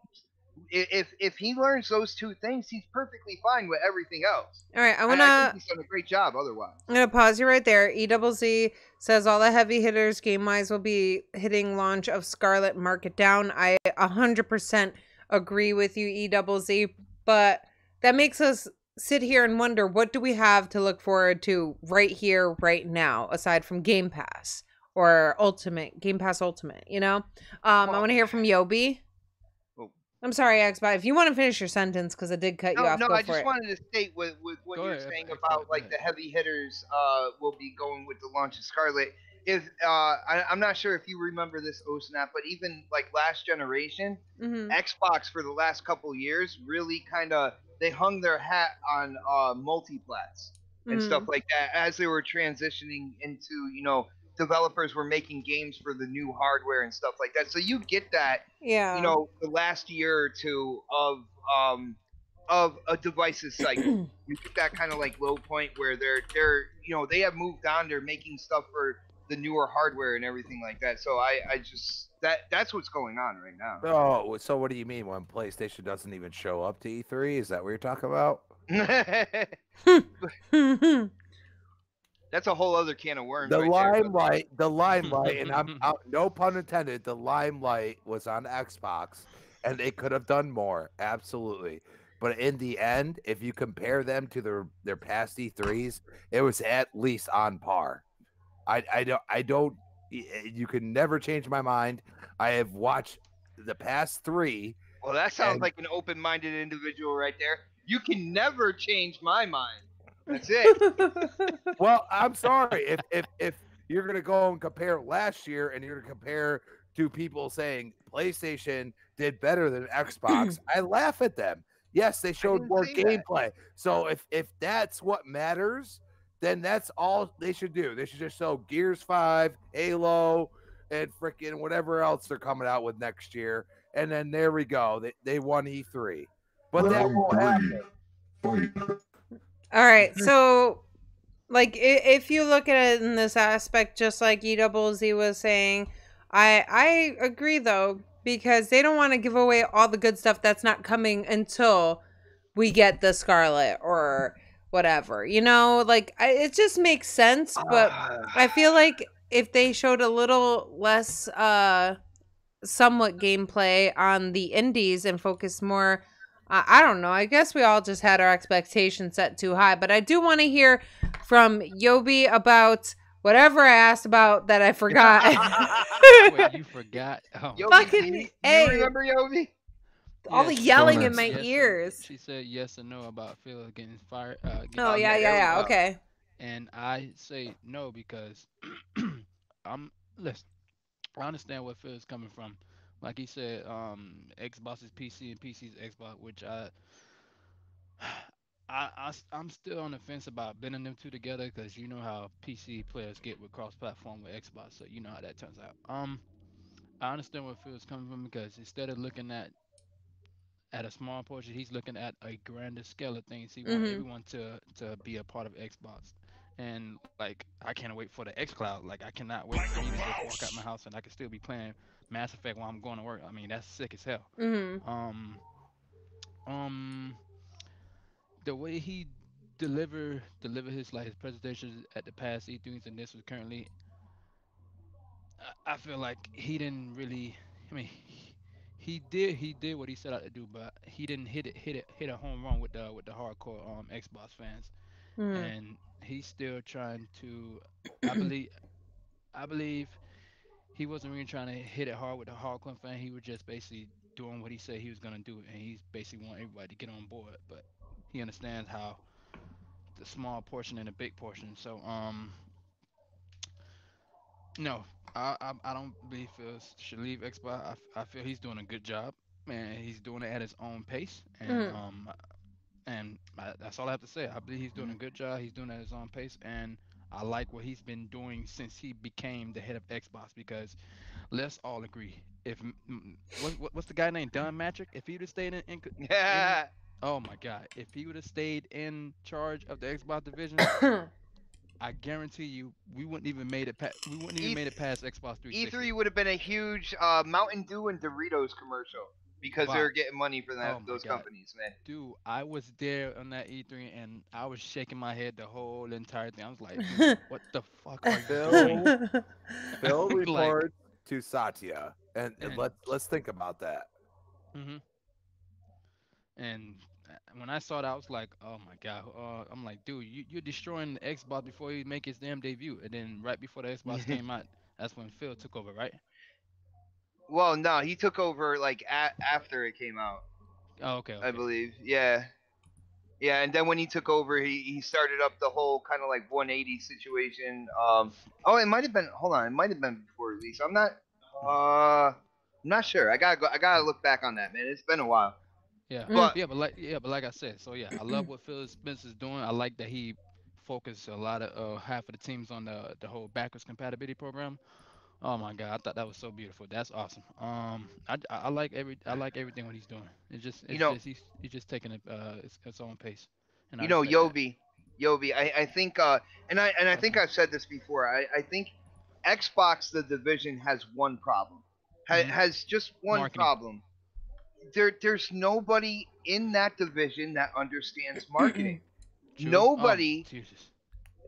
If he learns those two things, he's perfectly fine with everything else. All right, I think he's done a great job otherwise. I'm gonna pause you right there. EZZ says all the heavy hitters game wise will be hitting launch of Scarlet Market Down. I 100% agree with you, EZZ. But that makes us sit here and wonder, what do we have to look forward to right here, right now, aside from Game Pass or Ultimate, Game Pass Ultimate, you know? I want to hear from Yobi. Oh. I'm sorry, Xbox. If you want to finish your sentence, because I did cut you off. No, go I for just it. wanted to state with what Go you're ahead, saying Xbox, about go like the ahead. heavy hitters will be going with the launch of Scarlet. If I'm not sure if you remember this OhSnap, but even like last generation, Mm-hmm. Xbox for the last couple years really kind of they hung their hat on multiplats and stuff Mm-hmm. like that as they were transitioning into developers were making games for the new hardware and stuff like that. So you get that Yeah. the last year or two um of a device's cycle. You get that kind of like low point where they're they have moved on. They're making stuff for the newer hardware and everything like that. So I just that's what's going on right Oh, so what do you mean when PlayStation doesn't even show up to E3? Is that what you're talking about? now. That's a whole other can of worms The right there. limelight, and I'm no pun intended. The limelight was on Xbox, and they could have done more, absolutely. But in the end, if you compare them to their past E3s, it was at least on par. I don't. You can never change my mind. I have watched the past three, Well, that sounds and like an open-minded individual right there. You can never change my mind. That's it. well, I'm sorry if you're gonna go and compare last year, and you're gonna compare to people saying PlayStation did better than Xbox, I laugh at them. Yes, they I showed didn't more say that. gameplay. So if that's what matters, then that's all they should do. They should just show Gears 5, Halo, and freaking whatever else they're coming out with next year. And then there we go. They won E3. But that won't happen. All right, so like if you look at it in this aspect, just like EZZ was saying, I agree though, because they don't want to give away all the good stuff that's not coming until we get the Scarlet or whatever, you know, like it just makes sense. But I feel like if they showed a little less somewhat gameplay on the indies and focus more, I don't know, I guess we all just had our expectations set too high. But I do want to hear from Yobi about whatever I asked about that I forgot. Wait, you forgot? Oh, Yobi, Fucking do you A. remember Yobi? All yeah, the she yelling said in my yes or- ears. She said yes or no about Phil getting fired. Oh, Okay, yeah, there we yeah, go. okay. And I say no because I'm listen. I understand where Phil's coming from. Like he said, Xbox is PC and PC is Xbox, which I'm still on the fence about blending them two together because you know how PC players get with cross-platform with Xbox, so you know how that turns out. I understand where Phil's coming from because instead of looking at a small portion, he's looking at a grander scale of things. He want Mm-hmm. everyone to be a part of Xbox, and like I can't wait for the X Cloud. Like I cannot wait for me to just walk out my house and I can still be playing Mass Effect while I'm going to work. I mean that's sick as hell. Mm-hmm. Um, um, the way he deliver his like his presentations at the past E3s and this was currently, I feel like he didn't really. I mean, he did what he set out to do, but he didn't hit a home run with the hardcore Xbox fans, Mm-hmm. and he's still trying to. I believe I believe he wasn't really trying to hit it hard with the hardcore fan. He was just basically doing what he said he was gonna do, and he's basically want everybody to get on board. But he understands how the small portion and the big portion. So no, I don't believe Phil should leave Xbox. I feel he's doing a good job, and he's doing it at his own pace. And that's all I have to say. I believe he's doing a good job. He's doing it at his own pace, and I like what he's been doing since he became the head of Xbox because let's all agree. If what's the guy named Don Matrick? If he would have stayed in Yeah. oh my God, if he would have stayed in charge of the Xbox division, I guarantee you we wouldn't even made it. We wouldn't even E made it past Xbox 360. E3 would have been a huge Mountain Dew and Doritos commercial because they But were getting money from oh my those God, companies, man. dude, I was there on that E3 and I was shaking my head the whole entire thing. I was like, dude, what the fuck are you doing? Phil, Phil Like, reports to Satya, and and let's think about that. hmm and when I saw that, I was like, oh my God. I'm like, dude, you're destroying the Xbox before he make his damn debut. And then right before the Xbox came out, that's when Phil took over, right? Well, no, he took over like after it came out, Oh, okay, I okay. believe. Yeah. Yeah, and then when he took over, he started up the whole kind of like 180 situation. Oh, it might have been. Hold on, it might have been before release. I'm not sure. I gotta look back on that, man. It's been a while. Yeah, But but like I said, so yeah, I love what Phil Spencer's doing. I like that he focused a lot of half of the teams on the whole backwards compatibility program. Oh my God, I thought that was so beautiful. That's awesome. I like I like everything what he's doing. you It's know, just he's just taking it its own pace, and I you know, respect that. Yobi. I think and I What's think that? I've said this before. I think Xbox the division has one problem. Mm-hmm. Has just one Marketing. problem. There's nobody in that division that understands marketing. True. Oh, Nobody Jesus.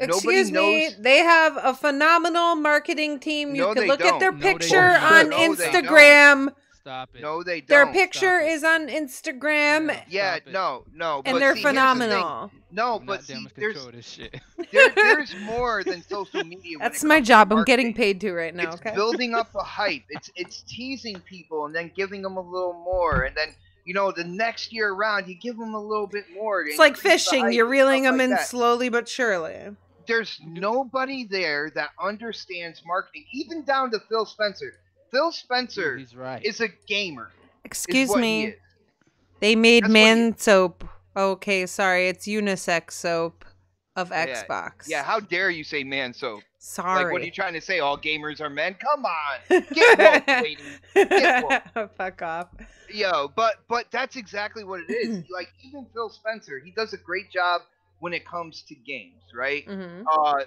nobody Excuse me, knows. they have a phenomenal marketing team. You No, could they look at don't. their No, they picture do not. on No, they don't. Instagram. Stop it. No, they Their don't. picture Stop it. is on Instagram, No, Yeah, stop it. no. and But they're see, here's the thing. phenomenal. No, Do but not see, damage control this shit. there's more than social media when That's it my comes to job. I'm getting marketing. paid to right now, It's okay? building up a hype. It's teasing people and then giving them a little more, and then the next year around you give them a little bit more to It's like increase the fishing. hype You're and stuff reeling them like in that. slowly but surely. There's nobody there that understands marketing, even down to Phil Spencer. Phil Dude, Spencer he's right. is a gamer, is Excuse what he me. is. They made That's what he is. man soap. Okay, sorry. It's unisex soap of Yeah, Xbox. yeah. How dare you say man soap? Like, what are you Sorry. trying to say? All gamers are men? Come on, get woke, lady. Get woke. Fuck off. Yo, but that's exactly what it is. Like, even Phil Spencer, he does a great job when it comes to games, right? Hmm.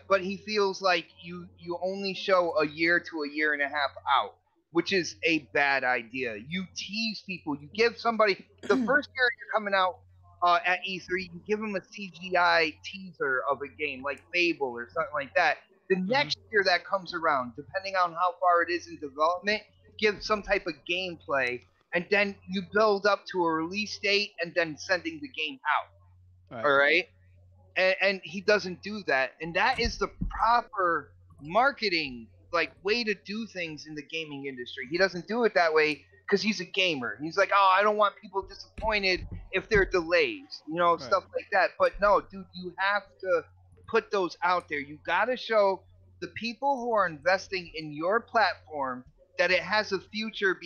But he feels like you only show a year to a year and a half out, which is a bad idea. You tease people. You give somebody the first year you're coming out at E3, you give them a CGI teaser of a game like Fable or something like that. The Hmm. next year that comes around, depending on how far it is in development, give some type of gameplay, and then you build up to a release date and then sending the game out. Right. All right, and he doesn't do that, and that is the proper marketing like way to do things in the gaming industry. He doesn't do it that way because he's a gamer. He's like, oh, I don't want people disappointed if there are delays, Right. stuff like that. But no, dude, you have to put those out there. You got to show the people who are investing in your platform that it has a future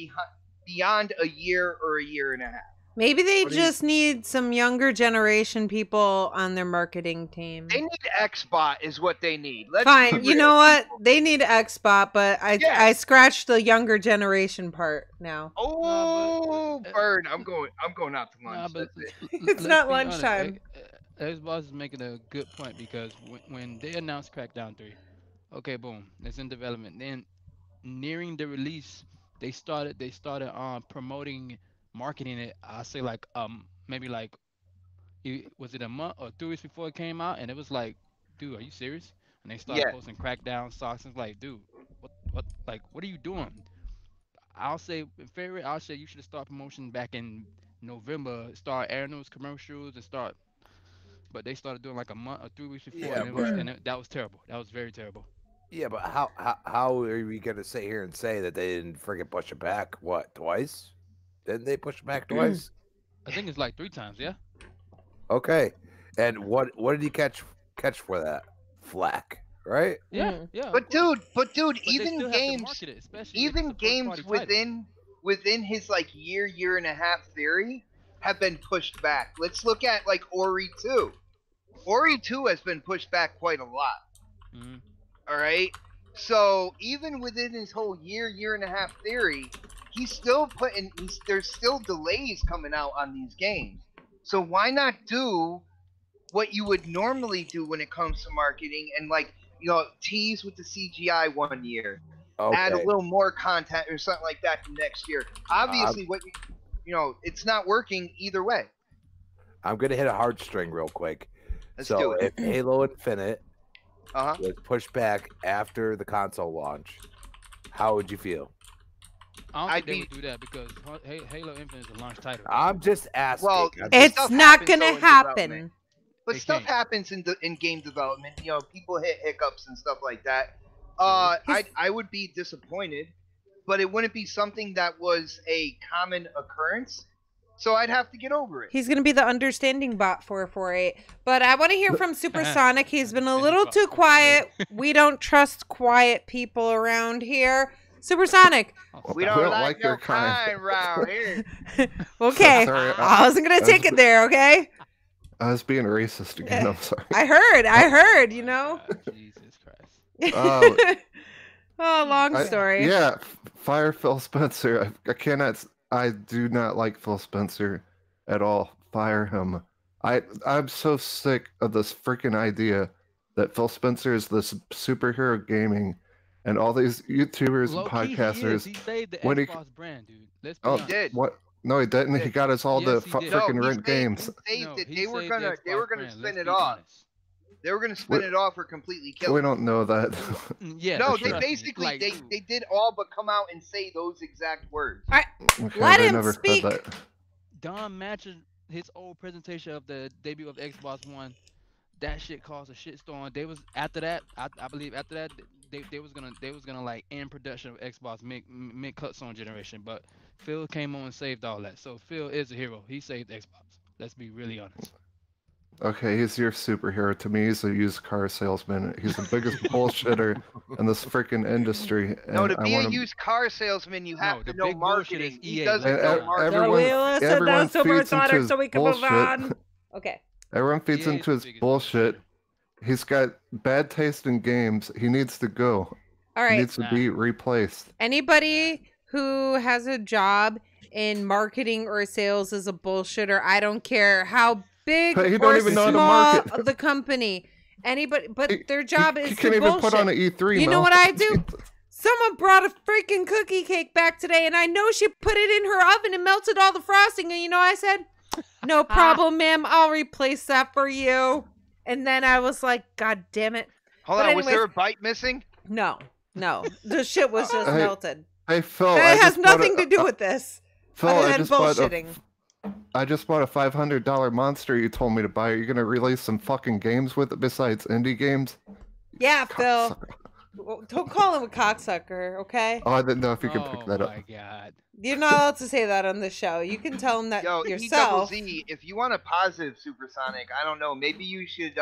beyond a year or a year and a half. Maybe they What do you? just need some younger generation people on their marketing team. They need XBot is what they need. Let's Fine. be You real, know what? people. They need Xbot, but I Yeah. I scratched the younger generation part now. Oh, but burn! I'm going out to nah, lunch. but That's it. It's let's not be honest. lunchtime. Xbox is making a good point because when they announced Crackdown 3, okay, boom, it's in development. Then nearing the release, they started promoting, marketing it. I say like maybe like was it a month or 2 weeks before it came out, and it was like, dude, are you serious? And they started Yeah, posting Crackdown socks, and it's like, dude, what are you doing? I'll say in favorite, I'll say you should have started promotion back in November, start airing those commercials and start. But they started doing like a month or 3 weeks before, Yeah, and but that was terrible. That was very terrible. yeah, but how are we gonna sit here and say that they didn't freaking push it back? What, twice? Didn't they push it back twice? I think it's like 3 times, yeah. Okay. And what did he catch for that? Flack, right? Yeah, Mm. yeah, of but course. dude, but dude, But they even still have to games, market it, especially if it's even a first games party title. within his like year and a half theory have been pushed back. Let's look at like Ori 2. Ori 2 has been pushed back quite a lot. Mhm. All right. So even within his whole year and a half theory, he's still putting. There's still delays coming out on these games. So why not do what you would normally do when it comes to marketing and tease with the CGI one year, add a Okay. little more content or something like that the next year. Obviously, it's not working either way. I'm gonna hit a heartstring real quick. Let's so do it. if Halo Infinite Uh huh. was pushed back after the console launch, how would you feel? I don't I'd think they be- would do that because Halo Infinite is a launch title. I'm just asking. Well, It's stuff not happens, gonna though, in happen. development. But It stuff can't. happens in game development. People hit hiccups and stuff like that. I would be disappointed, but it wouldn't be something that was a common occurrence. So I'd have to get over it. He's gonna be the understanding bot 448. But I want to hear from Supersonic. He's been a little too quiet. We don't trust quiet people around here. Supersonic. We We don't don't like like your your kind. kind around here. Okay. Sorry, I wasn't gonna take it there. Okay. I was being racist again. I'm sorry. I heard. You know. Jesus Christ. Oh, long story. Yeah, fire Phil Spencer. I cannot. I do not like Phil Spencer at all. Fire him. I'm so sick of this freaking idea that Phil Spencer is this superhero gaming, and all these YouTubers and Low-key, podcasters. He saved the when he- Xbox brand, dude. Let's be Oh, honest. He did. what? No, he didn't. He got us all Yes, the he did. freaking he rent games. saved No, it. he They were saved gonna the they were Xbox gonna brand. spin Let's it be off. honest. They were gonna spin What- it off or completely kill We it. don't know that. Yeah. No, trust they me. basically Like, they did all but come out and say those exact words. Okay, Let they him never speak. said that. Don matches his old presentation of the debut of Xbox One. That shit caused a shitstorm. They was after that. I believe after that they was gonna like end production of Xbox mid cutscene generation. But Phil came on and saved all that. So Phil is a hero. He saved Xbox. Let's be really honest. Okay, he's your superhero. To me, he's a used car salesman. He's the biggest bullshitter in this freaking industry. No, and to I be a want him- used car salesman, you have No, to the know big bullshit marketing. is He EA. doesn't And know marketing. everyone feeds into his bullshit. Okay. Everyone feeds EA is into the his biggest bullshit. bullshitter. He's got bad taste in games. He needs to go. All He right. needs to be replaced. Anybody who has a job in marketing or sales is a bullshitter. I don't care how big But he or don't even know how to small market. the company. Anybody, but He- their job he is can't to even bullshit. put on an E3. You know Mel. what I do? Someone brought a freaking cookie cake back today, and I know she put it in her oven and melted all the frosting. And you know, I said, "No problem, ma'am. I'll replace that for you." And then I was like, "God damn it!" Hold But on, was there anyways- a bite missing? No, the shit was just Hey, melted. Hey Phil, That I has just bought nothing to do with this. Phil, other I than just bought bullshitting. I just bought a $500 monster you told me to buy. Are you gonna release some fucking games with it besides indie games? Yeah, Phil. Cocksucker. Well, don't call him a cocksucker, okay? Oh, I didn't know if you could pick Oh that up. my god. You're not allowed to say that on the show. You can tell him that Yo, yourself. E-double-Z, if you want a positive Supersonic, I don't know, maybe you should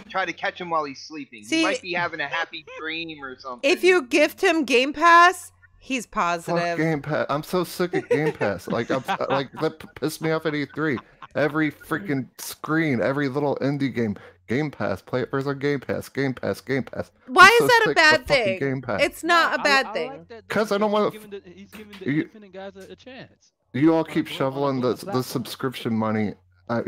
try to catch him while he's sleeping. See- he might be having a happy dream or something. If you gift him Game Pass, he's Fuck positive. Game Pass. I'm so sick of Game Pass. Like that pissed me off at E3. Every freaking screen, every little indie game. Game Pass. Play it first on Game Pass. Game Pass. Game Pass. Why I'm is so that a sick of bad fucking thing? Game Pass. It's not a bad I thing. like that 'Cause I don't he's wanna- giving he's giving the You- independent guys a chance. You all on a keep glo- on a shoveling global the platform. subscription money.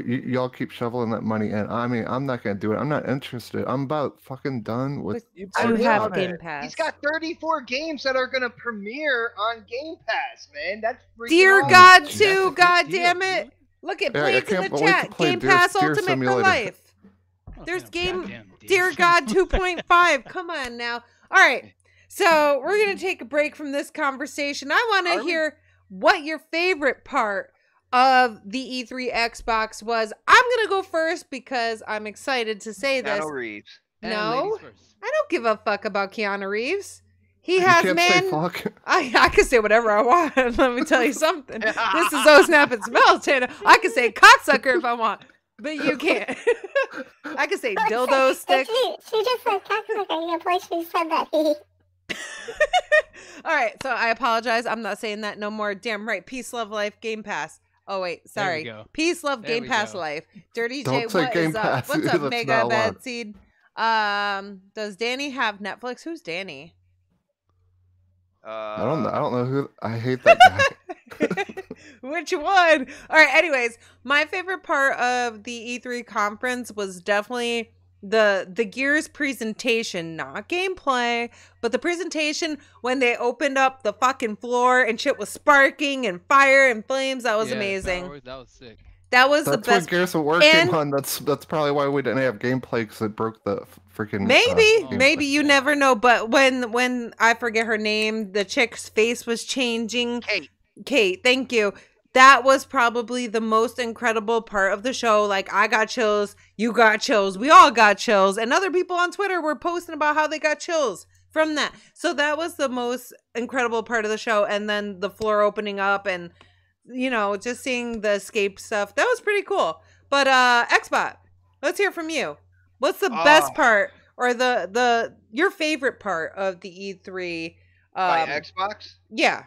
Y'all keep shoveling that money in. I mean, I'm not gonna do it. I'm not interested. I'm about fucking done with. You I do will have on Game it. Pass. He's got 34 games that are going to premiere on Game Pass, man. That's freaking Dear awesome. God, That's a too. big God deal, damn it. dude. Look at Yeah, I Blades in can't the wait to chat. play Game Deer- Pass Deer Ultimate for Simulator. life. Oh, There's damn, game. goddamn Dear God 2.5. Come on now. All right. So we're going to take a break from this conversation. I want to Are we? hear what your favorite part of the E3 Xbox was. I'm going to go first because I'm excited to say this. Keanu Reeves. And No. ladies first. I don't give a fuck about Keanu Reeves. He You has can't man. say fuck. I can say whatever I want. Let me tell you something. This is OhSnap and Smells channel. I can say cocksucker if I want, but you can't. I can say dildo stick. She just said cocksucker. You know, she said that. All right, so I apologize. I'm not saying that no more. Damn right. Peace, love, life, Game Pass. Oh wait, There we sorry. go. Peace, love, There Game we Pass, go. life. Dirty Don't J, say what Game is up? Pass. What's That's up, not Mega allowed. Bad Seed? Does Danny have Netflix? Who's Danny? I don't know who. I hate that guy. Which one? All right. Anyways, my favorite part of the E3 conference was definitely the Gears presentation, not gameplay, but the presentation when they opened up the fucking floor and shit was sparking and fire and flames. That was amazing. That was sick. That was the That's best. what Gears were working And- on. That's probably why we didn't have gameplay, because it broke the freaking. Maybe you never know. But when I forget her name, the chick's face was changing. Kate, thank you. That was probably the most incredible part of the show. Like, I got chills, you got chills, we all got chills, and other people on Twitter were posting about how they got chills from that. So that was the most incredible part of the show. And then the floor opening up and, you know, just seeing the escape stuff. That was pretty cool. But Xbot, let's hear from you. What's the best part or your favorite part of the E3? By Xbox? Yeah.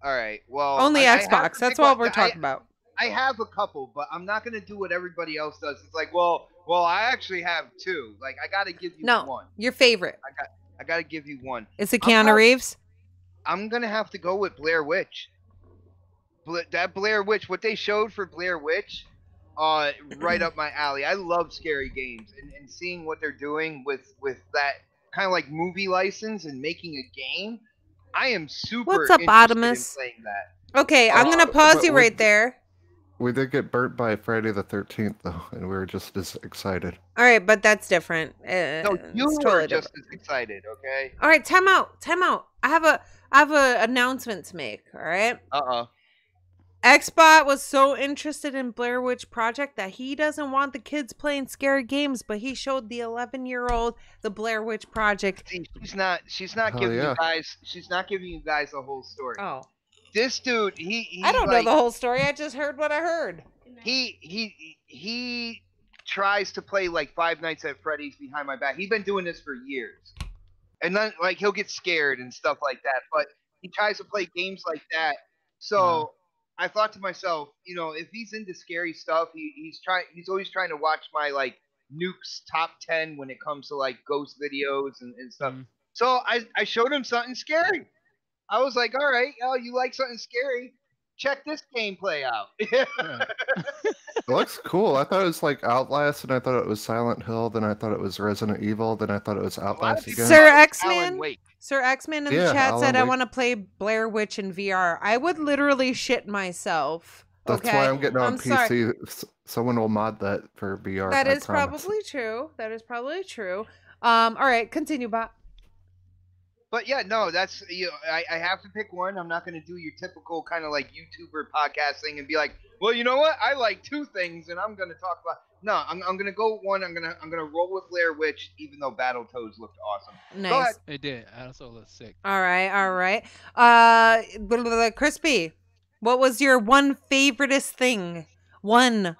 All right. Well, only Xbox. That's what we're talking about. I have a couple, but I'm not gonna do what everybody else does. It's like, well, I actually have two. Like, I gotta give you one. Your favorite. I gotta give you one. Is it Keanu Reeves? I'm gonna have to go with Blair Witch. That Blair Witch, what they showed for Blair Witch, right up my alley. I love scary games, and seeing what they're doing with that kind of like movie license and making a game. I am super What's up, interested Optimus? in playing that. Okay, I'm gonna pause you right there. We did get burnt by Friday the 13th though, and we were just as excited. All right, but that's different. No, you were totally just different. as excited. Okay. All right, time out. I have a announcement to make. All right. Xbot was so interested in Blair Witch Project that he doesn't want the kids playing scary games, but he showed the 11-year-old the Blair Witch Project. See, she's not giving you guys. She's not giving you guys the whole story. Oh. This dude, he I don't know the whole story. I just heard what I heard. He tries to play like Five Nights at Freddy's behind my back. He's been doing this for years, and then like he'll get scared and stuff like that. But he tries to play games like that. So I thought to myself, you know, if he's into scary stuff, he's always trying to watch my like Nuke's top 10 when it comes to like ghost videos and stuff. So I showed him something scary. I was like, all right, you like something scary? Check this gameplay out. It looks cool. I thought it was like Outlast, and I thought it was Silent Hill, then I thought it was Resident Evil, then I thought it was Outlast again. Sir X-Man in the chat said, I want to play Blair Witch in VR. I would literally shit myself. That's why I'm getting on PC. Sorry. Someone will mod that for VR. That is probably true. All right, continue, Bot. But yeah, no, that's I have to pick one. I'm not going to do your typical kind of like YouTuber podcast thing and be like, well, you know what? I like two things, and I'm going to talk about. No, I'm going to go with one. I'm gonna roll with Blair Witch, even though Battletoads looked awesome. Nice. It did. It also looked sick. All right. Crispy, what was your one favoritist thing? One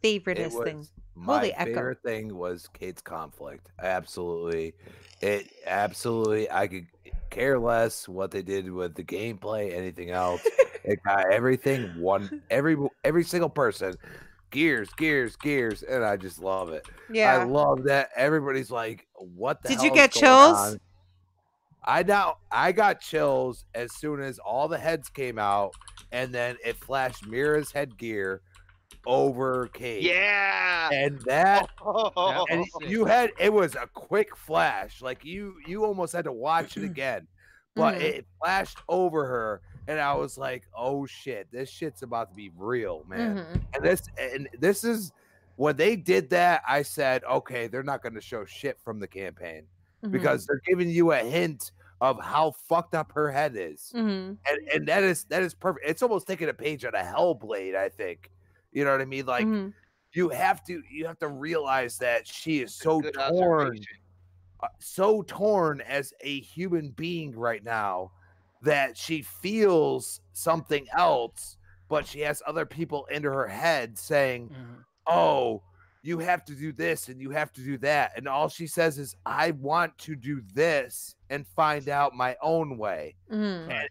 favoritist thing. My favorite thing was Kate's conflict. Absolutely. I could care less what they did with the gameplay, anything else. It got everything every single person. Gears, and I just love it. Yeah. I love that everybody's like, what the hell Did you is get going chills? on? I got chills as soon as all the heads came out, and then it flashed Mira's headgear over Kate. Yeah. And that and it was a quick flash. Like you almost had to watch it again. But it flashed over her, and I was like, oh shit, this shit's about to be real, man. And this is when they did that, I said, okay, they're not gonna show shit from the campaign because they're giving you a hint of how fucked up her head is. And that is perfect. It's almost taking a page out of Hellblade, I think. You know what I mean? Like you have to realize that she is so torn as a human being right now that she feels something else, but she has other people into her head saying, oh, you have to do this and you have to do that. And all she says is, I want to do this and find out my own way. And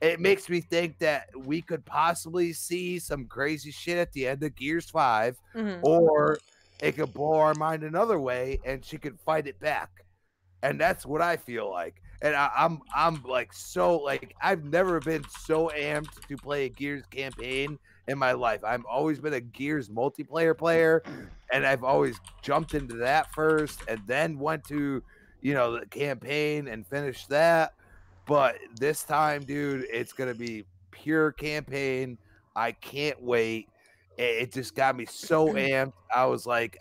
it makes me think that we could possibly see some crazy shit at the end of Gears 5 or it could blow our mind another way, and she could fight it back. And that's what I feel like. And I'm like so like I've never been so amped to play a Gears campaign in my life. I've always been a Gears multiplayer player, and I've always jumped into that first, and then went to the campaign and finished that. But this time, dude, it's gonna be pure campaign. I can't wait. It just got me so amped. I was like,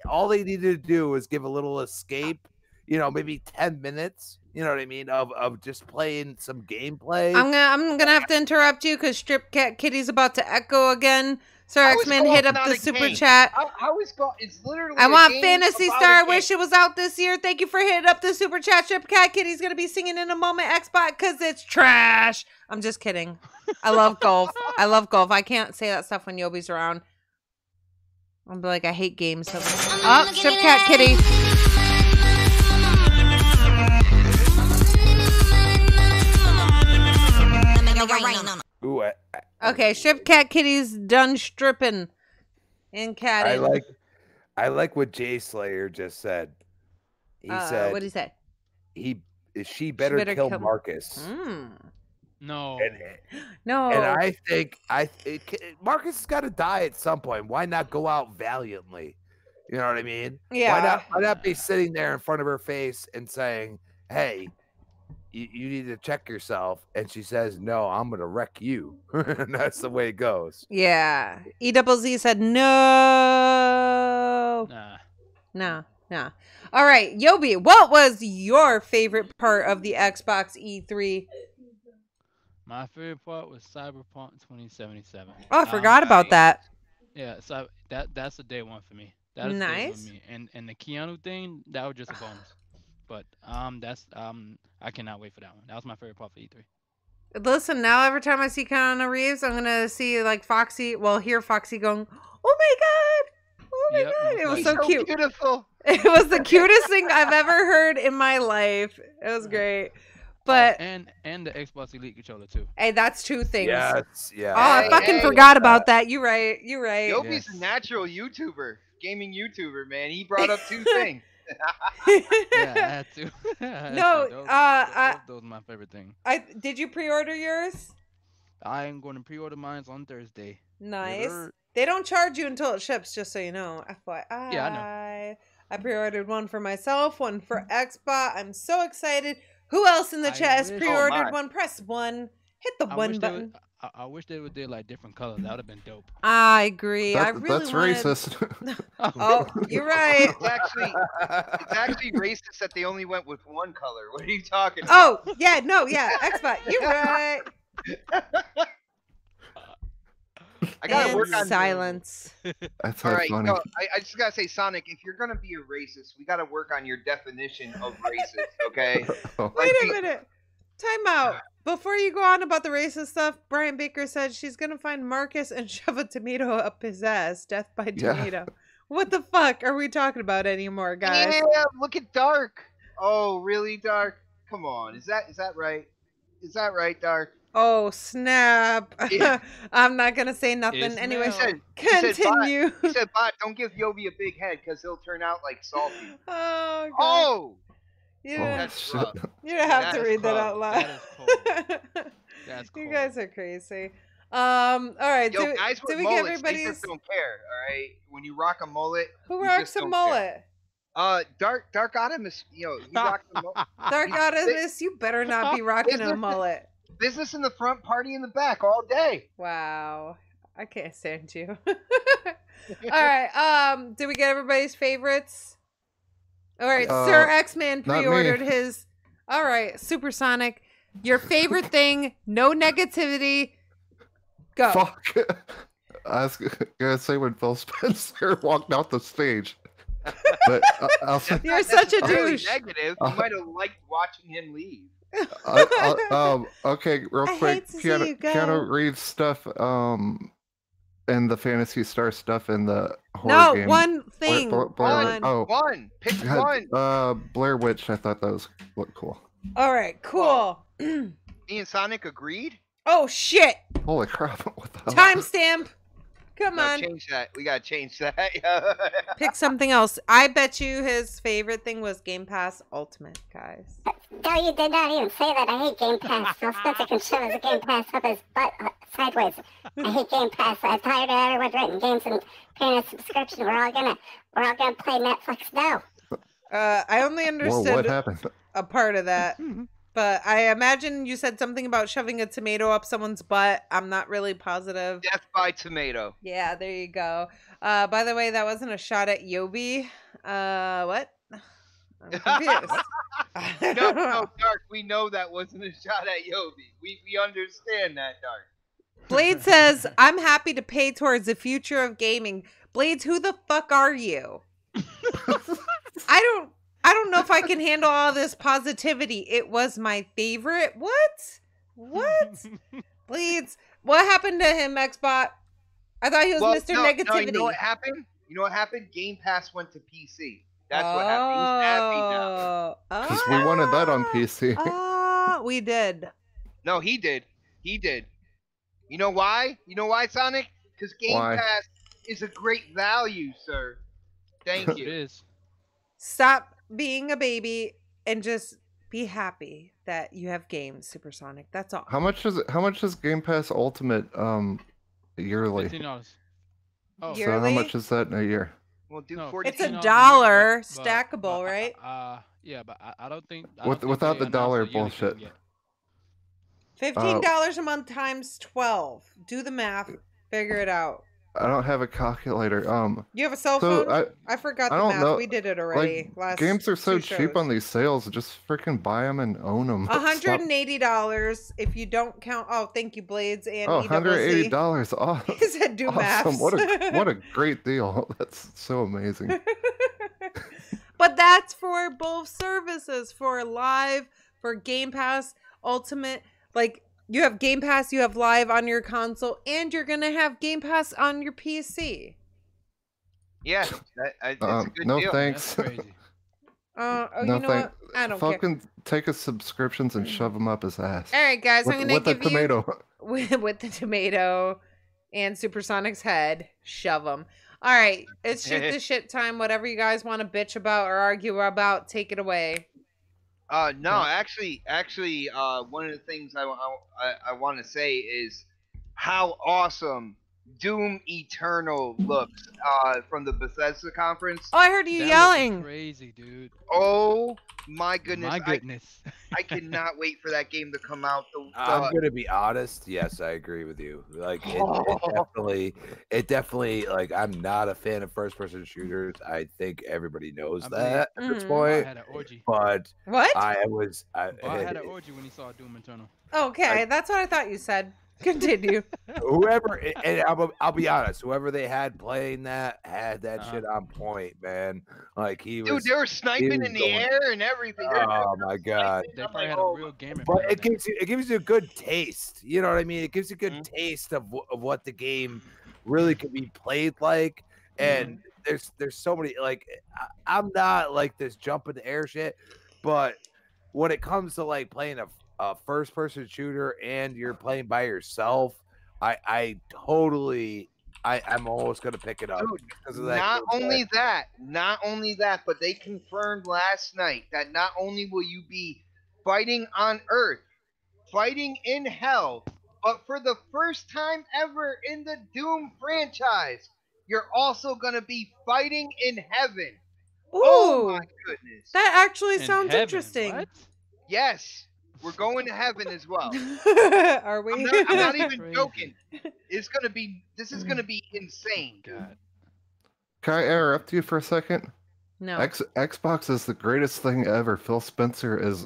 all they needed to do was give a little escape, maybe 10 minutes, you know what I mean, of just playing some gameplay. I'm gonna have to interrupt you because Strip Cat Kitty's about to echo again. Sir X-Man hit up the super chat. How is golf? It's literally. I want Fantasy Star. I wish it was out this year. Thank you for hitting up the super chat. Strip Cat Kitty's gonna be singing in a moment. Xbox because it's trash. I'm just kidding. I love golf. I love golf. I can't say that stuff when Yobi's around. I'll be like, I hate games. Oh, Strip Cat Kitty. Ooh, Okay, Strip Cat Kitty's done stripping and catting. I like what Jay Slayer just said. He said, what did he say? She better kill Marcus. No. No. And I think Marcus has got to die at some point. Why not go out valiantly? You know what I mean? Yeah. Why not be sitting there in front of her face and saying, "Hey, you need to check yourself," and she says, "No, I'm gonna wreck you." And that's the way it goes. Yeah. EZZ said no. Nah. No. All right, Yobi, what was your favorite part of the Xbox E3? My favorite part was Cyberpunk 2077. Oh, I forgot about that. Yeah, so that's a day one for me. That is nice. Day one for me. And the Keanu thing, that was just a bonus. But that's I cannot wait for that one. That was my favorite part for E3. Listen, now every time I see Keanu Reeves, I'm gonna see like Foxy. Well, hear Foxy going, "Oh my god, oh my god!" It was so cute. Beautiful. It was the cutest thing I've ever heard in my life. It was great. But and the Xbox Elite controller too. Hey, that's two things. Yes, yeah. Oh, I fucking forgot about that. You're right. Yobi's a natural YouTuber, gaming YouTuber, man. He brought up two things. Yeah, I had to. No, those are my favorite thing. Did you pre-order yours? I am going to pre-order mine on Thursday. Nice. They don't charge you until it ships, just so you know. FYI. Yeah, I know. I pre-ordered one for myself, one for Xbox. I'm so excited. Who else in the chat has pre-ordered one? Press 1. Hit the one button. I wish they would do like different colors. That would have been dope. I agree. That's racist. Oh, you're right. It's actually racist that they only went with one color. What are you talking about? Oh, yeah, no, yeah. Xbox, you're right. I gotta work on silence. That's all right. funny. No, I just gotta say, Sonic, if you're gonna be a racist, we gotta work on your definition of racist. Okay. Wait a minute. Time out. Before you go on about the racist stuff, Brian Baker said she's gonna find Marcus and shove a tomato up his ass. Death by tomato. Yeah. What the fuck are we talking about anymore, guys? Yeah, look at Dark. Oh, really, Dark? Come on. Is that right? Is that right, Dark? Oh, snap. Yeah. I'm not going to say nothing. Anyway, continue. He said, Bot, don't give Yobi a big head because he'll turn out like Salty. Oh, God. Oh! You don't have to read that out loud. That is cold. That's cold. You guys are crazy. All right. Yo, guys with mullets, they just don't care, all right? When you rock a mullet, who rocks a mullet? Dark Optimus, he rocks a mullet. Dark Optimus, you better not be rocking a mullet. Business in the front, party in the back all day. Wow. I can't stand you. All right. Did we get everybody's favorites? All right. Sir X-Man pre-ordered his. All right. Supersonic. Your favorite thing. No negativity. Go. Fuck. I was gonna say when Phil Spencer walked out the stage. But I'll say, you're such a douche. Really negative. You might have liked watching him leave. Okay, real quick. Keanu Reeves stuff, and the Fantasy Star stuff in the horror game. One thing. One. Pick one. Blair Witch. I thought that was cool. All right, cool. Me and Sonic agreed. Oh shit! Holy crap! What the hell? Timestamp. Come No, on. change that. We gotta change that. Pick something else. I bet you his favorite thing was Game Pass Ultimate, guys. No, you did not even say that. I hate Game Pass. Phil Spencer can shove his Game Pass up his butt sideways. I hate Game Pass. I'm tired of everyone writing games and paying a subscription. We're all gonna play Netflix now. I only Whoa, understood what happened? a part of that. But I imagine you said something about shoving a tomato up someone's butt. I'm not really positive. Death by tomato. Yeah, there you go. By the way, that wasn't a shot at Yobi. What? I'm confused. No, Dark. We know that wasn't a shot at Yobi. We understand that, Dark. Blade says, I'm happy to pay towards the future of gaming. Blades, who the fuck are you? I don't know if I can handle all this positivity. It was my favorite. What? Blades, what happened to him, Xbot? I thought he was Mr. Negativity. No, you know what happened? Game Pass went to PC. That's what happened. He's happy now. Because we wanted that on PC. We did. No, he did. You know why? Sonic? Because Game Pass is a great value, sir. Thank you. It is. Stop being a baby and just be happy that you have games, Supersonic. That's all. How much is Game Pass Ultimate yearly? $15. Oh, So how much is that in a year? We'll do No, It's $14. $1 stackable, right? Yeah, but I don't think Without the dollar bullshit. $15 a month times 12. Do the math. Figure it out. I don't have a calculator. You have a cell So phone? I forgot the I don't math. know. We did it already. Last Games are so 2 cheap shows. on these sales. Just freaking buy them and own them. $180 if you don't count. Oh, thank you, Blades and Oh, EWC. $180 off. He said do math. Awesome. What a great deal. That's so amazing. But that's for both services, for Live, for Game Pass Ultimate. Like, you have Game Pass, you have Live on your console, and you're gonna have Game Pass on your PC. Yeah, it's a good no deal. thanks. That's crazy. No, No you know thanks. what? I don't care. Fucking take his subscriptions and shove them up his ass. All right, guys, I'm gonna with the give you tomato. with the tomato and Supersonic's head. Shove them. All right, it's shoot the shit time. Whatever you guys want to bitch about or argue about, take it away. No, actually, one of the things I want to say is how awesome Doom Eternal looks from the Bethesda conference. Oh, I heard you That yelling. looks crazy, dude. Oh my goodness! My goodness. I cannot wait for that game to come out. I'm gonna be honest. Yes, I agree with you. Like it definitely. Like I'm not a fan of first-person shooters. I think everybody knows I that at this Mhm. Bob point. had an orgy. But What? I Bob had an orgy when he saw Doom Eternal. Okay, that's what I thought you said. Continue. whoever, and I'll be honest. Whoever they had playing that had that Uh-huh. shit on point, man. Like he Dude, was. they were sniping was in the going- air and everything. They were Oh my god. They I'm probably like, had a oh, real gamer. But behind it them. gives you a good taste. You know what I mean? It gives you a good Mhm. taste of what the game really could be played like. And there's so many like I'm not like this jump in the air shit, but when it comes to like playing a first person shooter and you're playing by yourself, I'm almost gonna pick it up. Dude, because of that not gameplay. only that, but they confirmed last night that not only will you be fighting on Earth, fighting in Hell, but for the first time ever in the Doom franchise, you're also gonna be fighting in heaven. Ooh, Oh my goodness! that actually In sounds heaven, interesting. what? Yes, we're going to heaven as well. Are we? I'm not even Crazy. joking. This is gonna be insane. God. Can I interrupt you for a second? No. Xbox is the greatest thing ever. Phil Spencer is.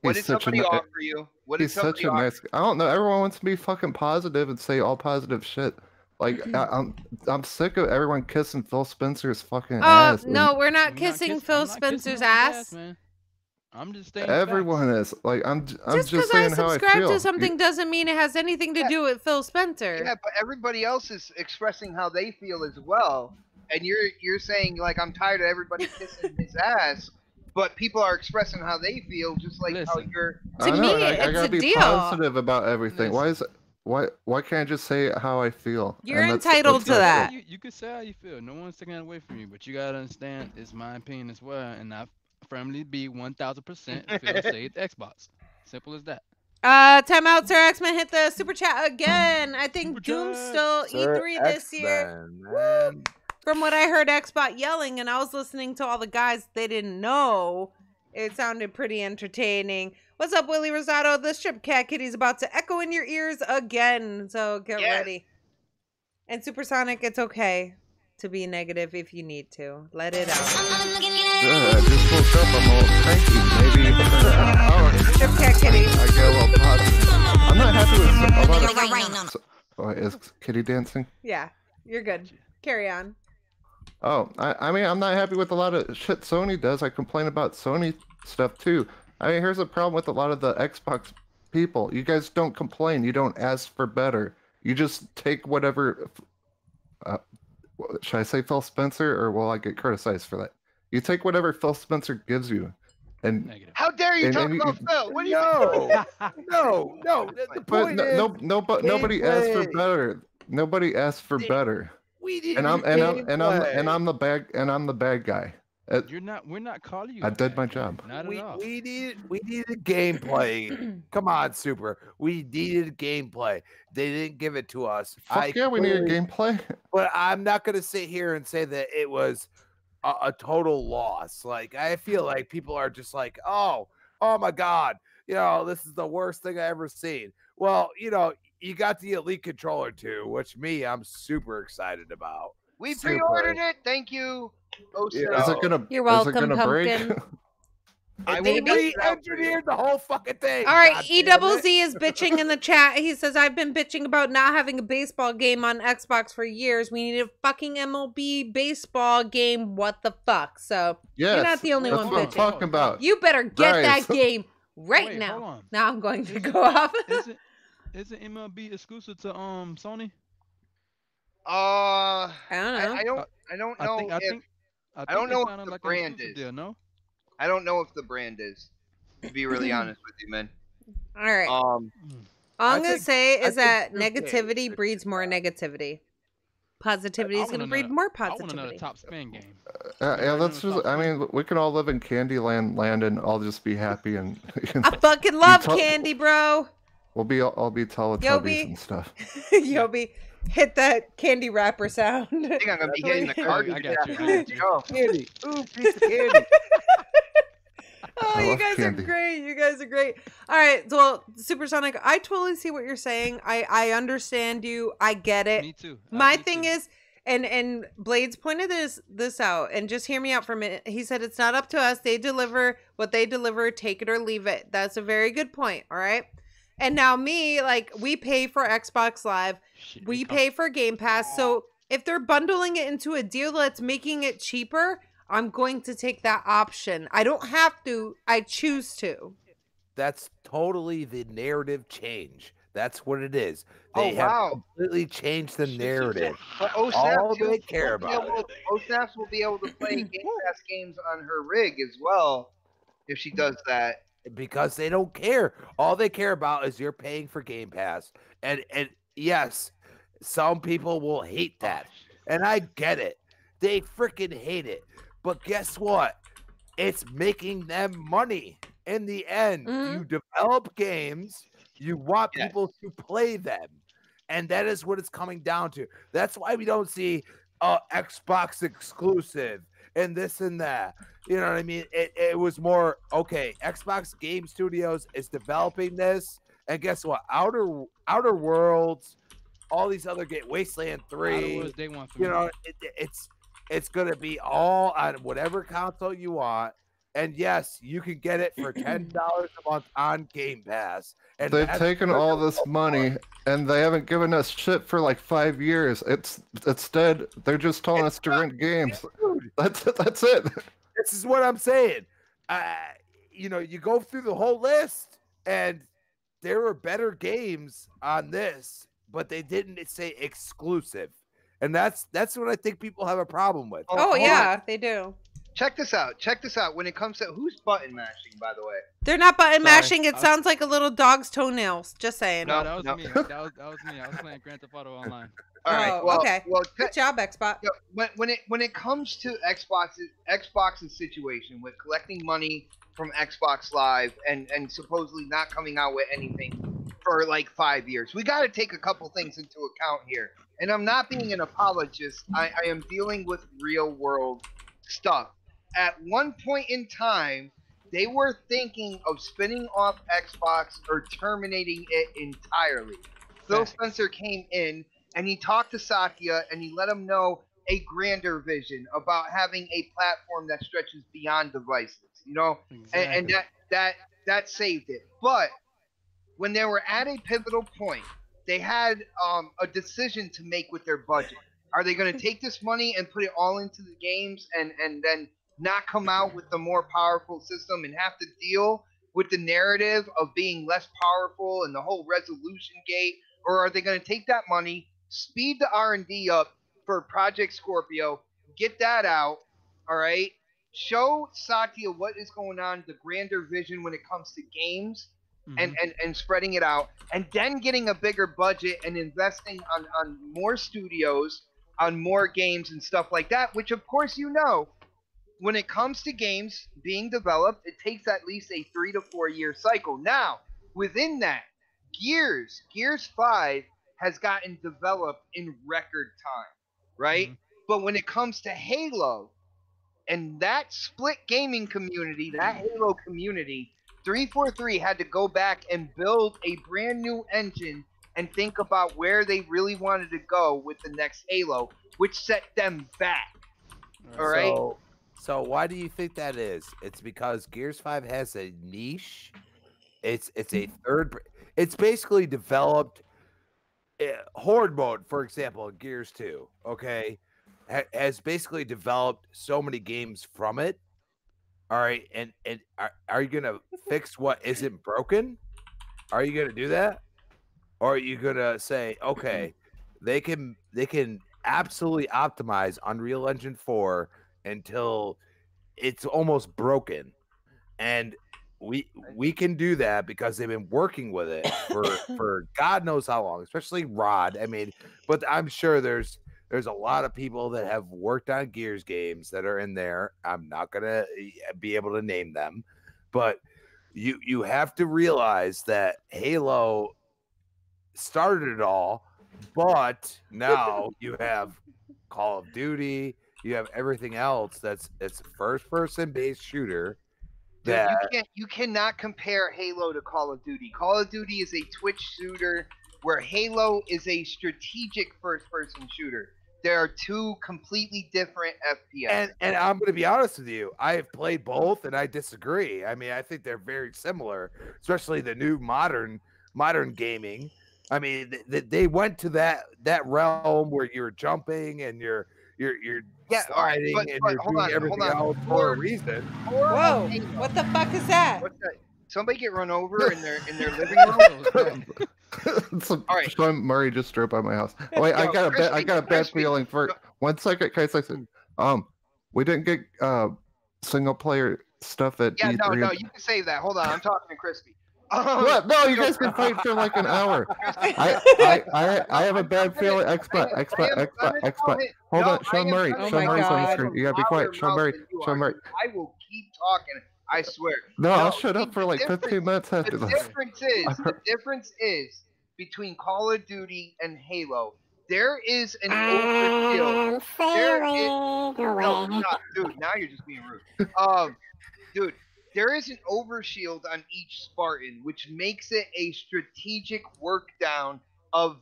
What He's did such somebody a. offer you? What did He's such somebody a offer? nice. I don't know. Everyone wants to be fucking positive and say all positive shit. Like I'm sick of everyone kissing Phil Spencer's fucking Oh ass. and no, we're not I'm kissing I'm Phil not kissing Spencer's on his ass. man. I'm just saying. Everyone is like I'm Just just because I saying how I subscribe feel. to something doesn't mean it has anything to do with Phil Spencer. Yeah, but everybody else is expressing how they feel as well, and you're saying like I'm tired of everybody kissing his ass, but people are expressing how they feel just like how Listen. you're. To I know, me, and I it's gotta a be deal. positive about everything. Why why can't I just say how I feel? You're And entitled to not that. You could say how you feel. No one's taking that away from you, but you gotta understand it's my opinion as well, and I firmly be 1000% feel say it's Xbox. Simple as that. Time out, Sir X-Men hit the super chat again. I think Super Doom's chat. still Sir E3 this year. X-Men, man. From what I heard Xbot yelling, and I was listening to all the guys they didn't know, it sounded pretty entertaining. What's up, Willie Rosado? The Strip Cat Kitty's about to echo in your ears again, so get Yes. ready. And Supersonic, it's okay to be negative if you need to. Let it out. I just woke up. I'm all cranky. Maybe Strip Cat Kitty. I get a little positive. I'm not happy with a lot of. Oh, is Kitty dancing? Yeah, you're good. Carry on. Oh, I mean, I'm not happy with a lot of shit Sony does. I complain about Sony stuff too. I mean, here's the problem with a lot of the Xbox people. You guys don't complain. You don't ask for better. You just take whatever. Should I say Phil Spencer, or will I get criticized for that? You take whatever Phil Spencer gives you, and Negative. How dare you And- talk and you- about Phil? What do you No. The but point is, nobody asked for gameplay. better. Nobody asked for better. we need And I'm the bad guy. We're not calling you. I a did bad my guy. job. Not at we all. needed gameplay. Come on, Super. We needed gameplay. They didn't give it to us. Fuck yeah, we needed clearly- gameplay. But I'm not gonna sit here and say that it was a total loss. Like, I feel like people are just like, oh my god, this is the worst thing I ever seen. Well, you got the Elite controller too, which I'm super excited about. We Super. pre-ordered it. Thank you. Oh, Yeah. Is it gonna? You're Is it welcome, gonna break? Pumpkin. I They will test it out for you. re-engineered the whole fucking thing. All right, God E damn double it. Z is bitching in the chat. He says, I've been bitching about not having a baseball game on Xbox for years. We need a fucking MLB baseball game. What the fuck? So Yes, you're not the only that's one what I'm bitching. talking about. You better get Bryce. that game right Wait, now. hold on. Now I'm going to Is go off. Isn't MLB exclusive to Sony? I don't know. I don't know if I don't they know if sounded the like an brand exclusive is. deal, no? I don't know if the brand is. To be really honest with you, man. All right. All I'm going to say is that negativity breeds more negativity. Positivity is going to breed more I want another positivity. top spin game. Yeah, let's just. I mean, we can all live in Candyland land, and I'll just be happy, and I fucking love tell- candy, bro. we'll be all be Teletubbies Yobi. and stuff. Yobi, hit that candy wrapper sound. I think I'm gonna be hitting the card. I got you. Oh, candy. Ooh, piece of candy. Oh, I you love guys candy. are great. You guys are great. All right. Well, Supersonic, I totally see what you're saying. I understand you. I get it. Me too. My Me thing too. is, and Blades pointed this out, and just hear me out for a minute. He said it's not up to us. They deliver what they deliver, take it or leave it. That's a very good point. All right. And now me, like, we pay for Xbox Live. Shit, We pay for Game Pass. So if they're bundling it into a deal that's making it cheaper, I'm going to take that option. I don't have to. I choose to. That's totally the narrative change. That's what it is. Oh, They have wow. completely changed the narrative. But All OhSnaps they care about. OhSnaps will be able to play Game Pass games on her rig as well if she does that. Because they don't care. All they care about is you're paying for Game Pass. And yes, some people will hate that. And I get it. They freaking hate it. But guess what? It's making them money. In the end, you develop games, you want people to play them. And that is what it's coming down to. That's why we don't see Xbox exclusive and this and that. You know what I mean? It was more, okay, Xbox Game Studios is developing this. And guess what? Outer Worlds, all these other games, Wasteland 3, Day one for you me. know, it's going to be all on whatever console you want. And yes, you can get it for $10 a month on Game Pass. And They've that's taken all this money, and they haven't given us shit for like 5 years. Instead, they're just telling us to rent games. That's it. This is what I'm saying. You go through the whole list, and there were better games on this, but they didn't say exclusive. And that's what I think people have a problem with. Oh, yeah, they do. check this out. Check this out. When it comes to who's button mashing, by the way. They're not button Sorry, mashing. It I was- sounds like a little dog's toenails. Just saying. No, No, that was no. me. That was me. I was playing Grand Theft Auto Online. All right. Oh, Well, okay. well, Good job, Xbox. you know, when it comes to Xbox's situation with collecting money from Xbox Live and supposedly not coming out with anything for like 5 years, we got to take a couple things into account here. And I'm not being an apologist. I am dealing with real world stuff. At one point in time, they were thinking of spinning off Xbox or terminating it entirely. Phil Facts. Spencer came in and he talked to Satya and he let him know a grander vision about having a platform that stretches beyond devices, you know, and that saved it. But when they were at a pivotal point, they had a decision to make with their budget. Are they going to take this money and put it all into the games and then not come out with the more powerful system and have to deal with the narrative of being less powerful and the whole resolution gate? Or are they going to take that money, speed the R&D up for Project Scorpio, get that out, all right? Show Satya what is going on, the grander vision when it comes to games, and spreading it out, and then getting a bigger budget and investing on more studios, on more games and stuff like that, which of course you know, when it comes to games being developed, it takes at least a 3 to 4 year cycle. Now, within that, Gears 5 has gotten developed in record time, right? But when it comes to Halo and that split gaming community, that Halo community, 343 had to go back and build a brand new engine and think about where they really wanted to go with the next Halo, which set them back. All right. So why do you think that is? It's because Gears 5 has a niche. It's a third. It's basically developed. Horde mode, for example, in Gears 2, okay, has basically developed so many games from it. All right, and are you gonna fix what isn't broken? Are you gonna do that, or are you gonna say, okay, they can absolutely optimize Unreal Engine 4 until it's almost broken, and we can do that because they've been working with it for God knows how long, especially Rod. I mean, but I'm sure there's a lot of people that have worked on Gears games that are in there. I'm not gonna be able to name them, but you have to realize that Halo started it all, but now you have Call of Duty, you have everything else that's first person based shooter. Dude, you cannot compare Halo to Call of Duty. Call of Duty is a Twitch shooter where Halo is a strategic first-person shooter. There are two completely different FPS. And I'm going to be honest with you, I have played both, and I disagree. I mean, I think they're very similar, especially the new modern gaming. I mean, they went to that realm where you're jumping and you're sliding but and you're doing everything else for a reason. Whoa! What the fuck is that? What's that? Somebody get run over in their living room? All right. Sean Murray just drove by my house. Oh, wait, I got a bad Crispy. feeling for 1 second. Can I say, we didn't get single player stuff at Yeah, E3. no, you can save that. Hold on, I'm talking to Crispy. What? No, you guys can fight for like an hour. I have a bad feeling. Xbox. Hold on, Sean Murray. Oh Sean my Murray's on the God. screen. You gotta be quiet. Sean Murray. Sean Murray. I will keep talking. I swear. No, I'll shut up for like 15 minutes after The this. difference is between Call of Duty and Halo. There is an overkill. I'm There sailing No, away. dude, now you're just being rude. Dude, there is an overshield on each Spartan, which makes it a strategic work down of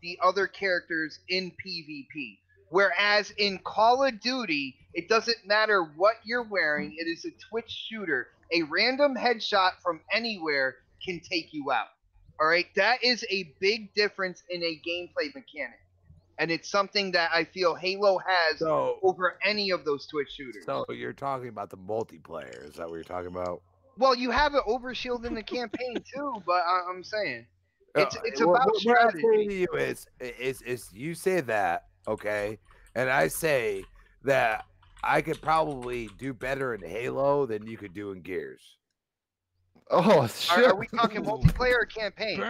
the other characters in PvP. Whereas in Call of Duty, it doesn't matter what you're wearing, it is a Twitch shooter. A random headshot from anywhere can take you out. Alright? That is a big difference in a gameplay mechanic. And it's something that I feel Halo has over any of those Twitch shooters. So you're talking about the multiplayer? Is that what you're talking about? Well, you have an overshield in the campaign too, but I'm saying it's about what I'm strategy. saying to you is you say that, okay, and I say that I could probably do better in Halo than you could do in Gears. Oh shit! Are we talking multiplayer or campaign?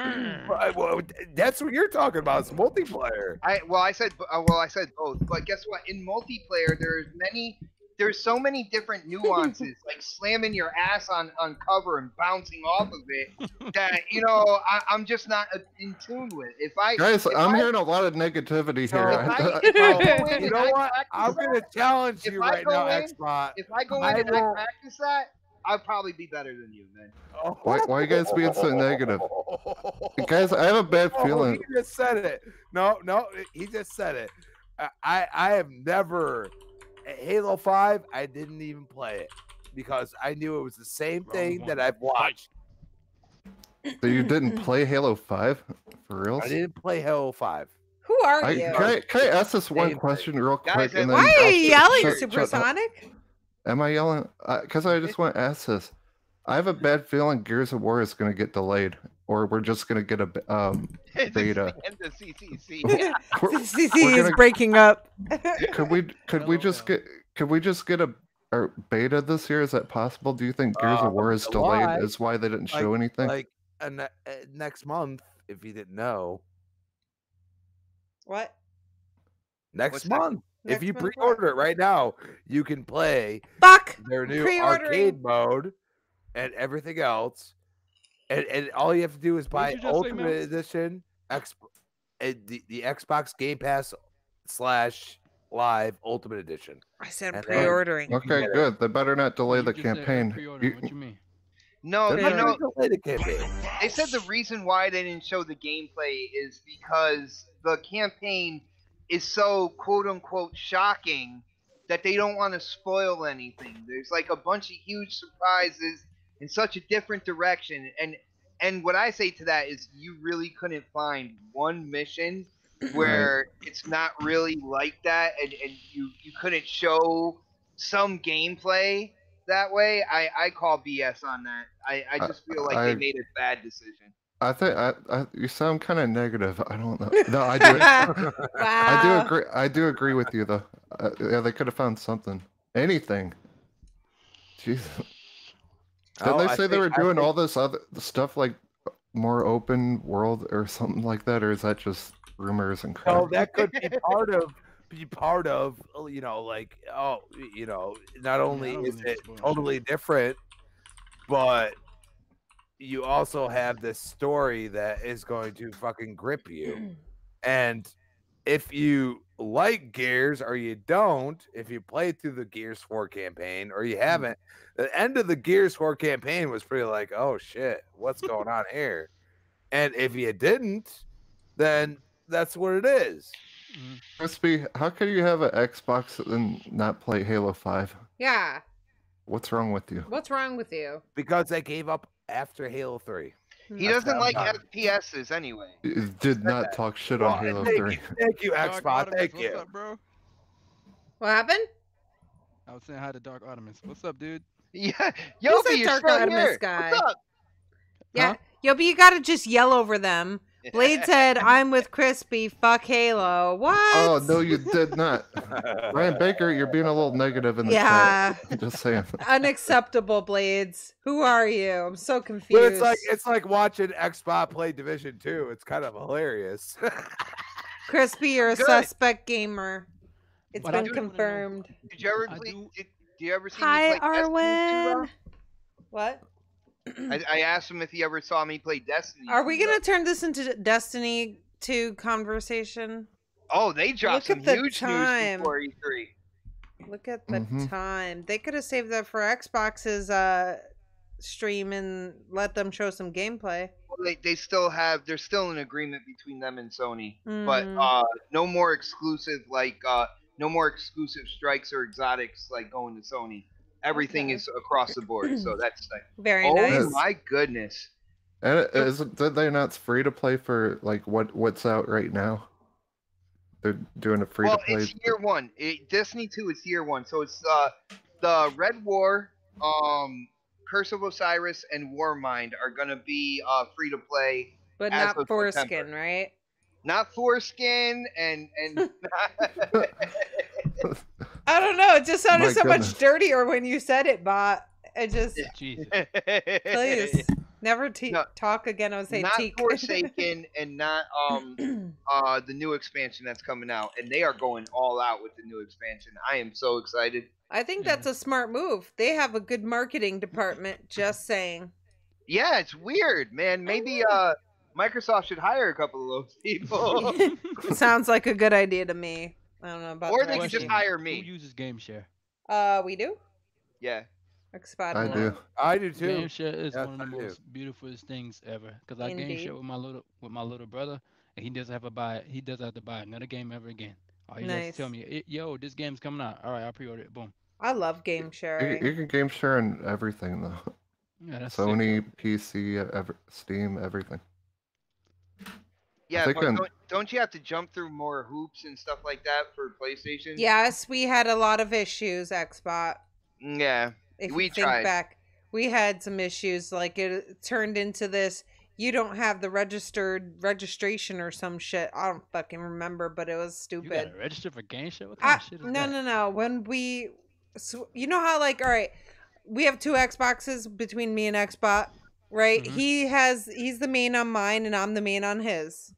Well, that's what you're talking about. It's multiplayer. I said both. But guess what? In multiplayer, there's so many different nuances, like slamming your ass on cover and bouncing off of it, that I'm just not in tune with. Guys, I'm hearing a lot of negativity here. If I go in You and know I what? practice I'm that- gonna challenge if you I right go now, in- Xbot. if I go in and I practice that, I'll probably be better than you, man. Why are you guys being so negative? Guys, I have a bad feeling. He just said it. No, he just said it. I have never Halo 5. I didn't even play it because I knew it was the same thing that I've watched. So you didn't play Halo 5 for real? I didn't play Halo 5. Who are you? Can I ask this one question real quick? And then Why are you yelling, shut- Supersonic? Am I yelling? Because I just want to ask this. I have a bad feeling Gears of War is going to get delayed, or we're just going to get a beta. And the CCC. CCC is breaking up. Could we just get a beta this year? Is that possible? Do you think Gears of War is delayed? July, Is why they didn't show anything? Like next month, if you didn't know. What? Next month. If you Next month pre-order it right now, you can play their new Pre-ordering. arcade mode and everything else. And all you have to do is buy you just say, Ultimate Mel? Edition, the Xbox Game Pass / Live Ultimate Edition. I said And pre-ordering. Okay, good. They better not delay the You just said campaign. pre-order. What you mean? No, They're not Delay the campaign. they said the reason why they didn't show the gameplay is because the campaign is so quote unquote shocking that they don't want to spoil anything. There's like a bunch of huge surprises in such a different direction, and what I say to that is you really couldn't find one mission where it's not really like that, and you couldn't show some gameplay that way. I call BS on that. I just feel like they made a bad decision. I think you sound kind of negative. I don't know. No, I do. I do Wow. agree. I do agree with you though. Yeah, they could have found something, anything. Jesus. Didn't they say they were doing all this other stuff like more open world or something like that, or is that just rumors and crap? So that could be part of like not only don't is believe it spoilers. totally different, but you also have this story that is going to fucking grip you. And if you like Gears or you don't, if you played through the Gears 4 campaign or you haven't, the end of the Gears 4 campaign was pretty like, oh shit, what's going on here? And if you didn't, then that's what it is. Crispy, how could you have an Xbox and not play Halo 5? Yeah. What's wrong with you? What's wrong with you? Because they gave up after Halo 3. He doesn't like FPSs anyway. You did not talk shit on Halo 3. Thank you, Dark Xbox. Artemis, Thank what's you. up, bro? What happened? I was saying hi to Dark Artemis. What's up, dude? Yeah, Who's Yobi, that you're Dark still Artemis here. guy? What's up? Yeah. Yo, but you gotta just yell over them. Blade said, I'm with Crispy. Fuck Halo. What? Oh no, you did not. Ryan Baker, you're being a little negative in the Yeah. chat. Just saying. Unacceptable, Blades. Who are you? I'm so But confused. it's like watching Xbox play Division 2. It's kind of hilarious. Crispy, you're a Good. suspect gamer. It's But I been do wanna know- confirmed. Did you ever I play? do- Did you ever see Hi, me play Destiny 2, Arwen. What? I asked him if he ever saw me play Destiny. Are we 2, gonna turn this into Destiny 2 conversation? Oh, they dropped Look some at the huge time. news before E3. Look at the Mhm. time. They could have saved that for Xbox's stream and let them show some gameplay. Well, they still have. There's still an agreement between them and Sony, but Mm. no more exclusive no more exclusive strikes or exotics like going to Sony. Everything Okay. is across the board, so that's like, Very oh nice. my goodness. And did they not free to play for like what's out right now? They're doing a free Well, to play. it's year one. Destiny 2 is year one, so it's the Red War, Curse of Osiris, and Warmind are gonna be free to play. But as not of foreskin, September. right? Not foreskin and I don't know. It just sounded My so goodness. much dirtier when you said it, Bot. It just, Jesus. please, never No, talk again. I would say not teak. Forsaken and not the new expansion that's coming out, and they are going all out with the new expansion. I am so excited. I think Yeah. that's a smart move. They have a good marketing department. Just saying. Yeah, it's weird, man. Maybe Microsoft should hire a couple of those people, Sounds like a good idea to me. I don't know about or the they could rest just of hire Who me. uses GameShare? We do. Yeah. Expod I and do. I do too. GameShare is Yes, one of the I do. most beautifulest things ever. Cause I game Indeed. share with my little brother, and he doesn't have to buy another game ever again. All he has to tell Nice. me, yo, this game's coming out. All right, I'll pre-order it. Boom. I love game You sharing. can game share and everything though. Yeah, that's sick. Sony, PC, Steam, everything. Yeah, think but I'm- don't you have to jump through more hoops and stuff like that for PlayStation? Yes, we had a lot of issues, Xbot. Yeah. If We you think tried. back, we had some issues. Like it turned into this. You don't have the registration or some shit. I don't fucking remember, but it was You stupid. gotta register for GameShare? What kind of shit is that? No. When you know how like, all right, we have two Xboxes between me and Xbot, right? Mhm. He's the main on mine, and I'm the main on his.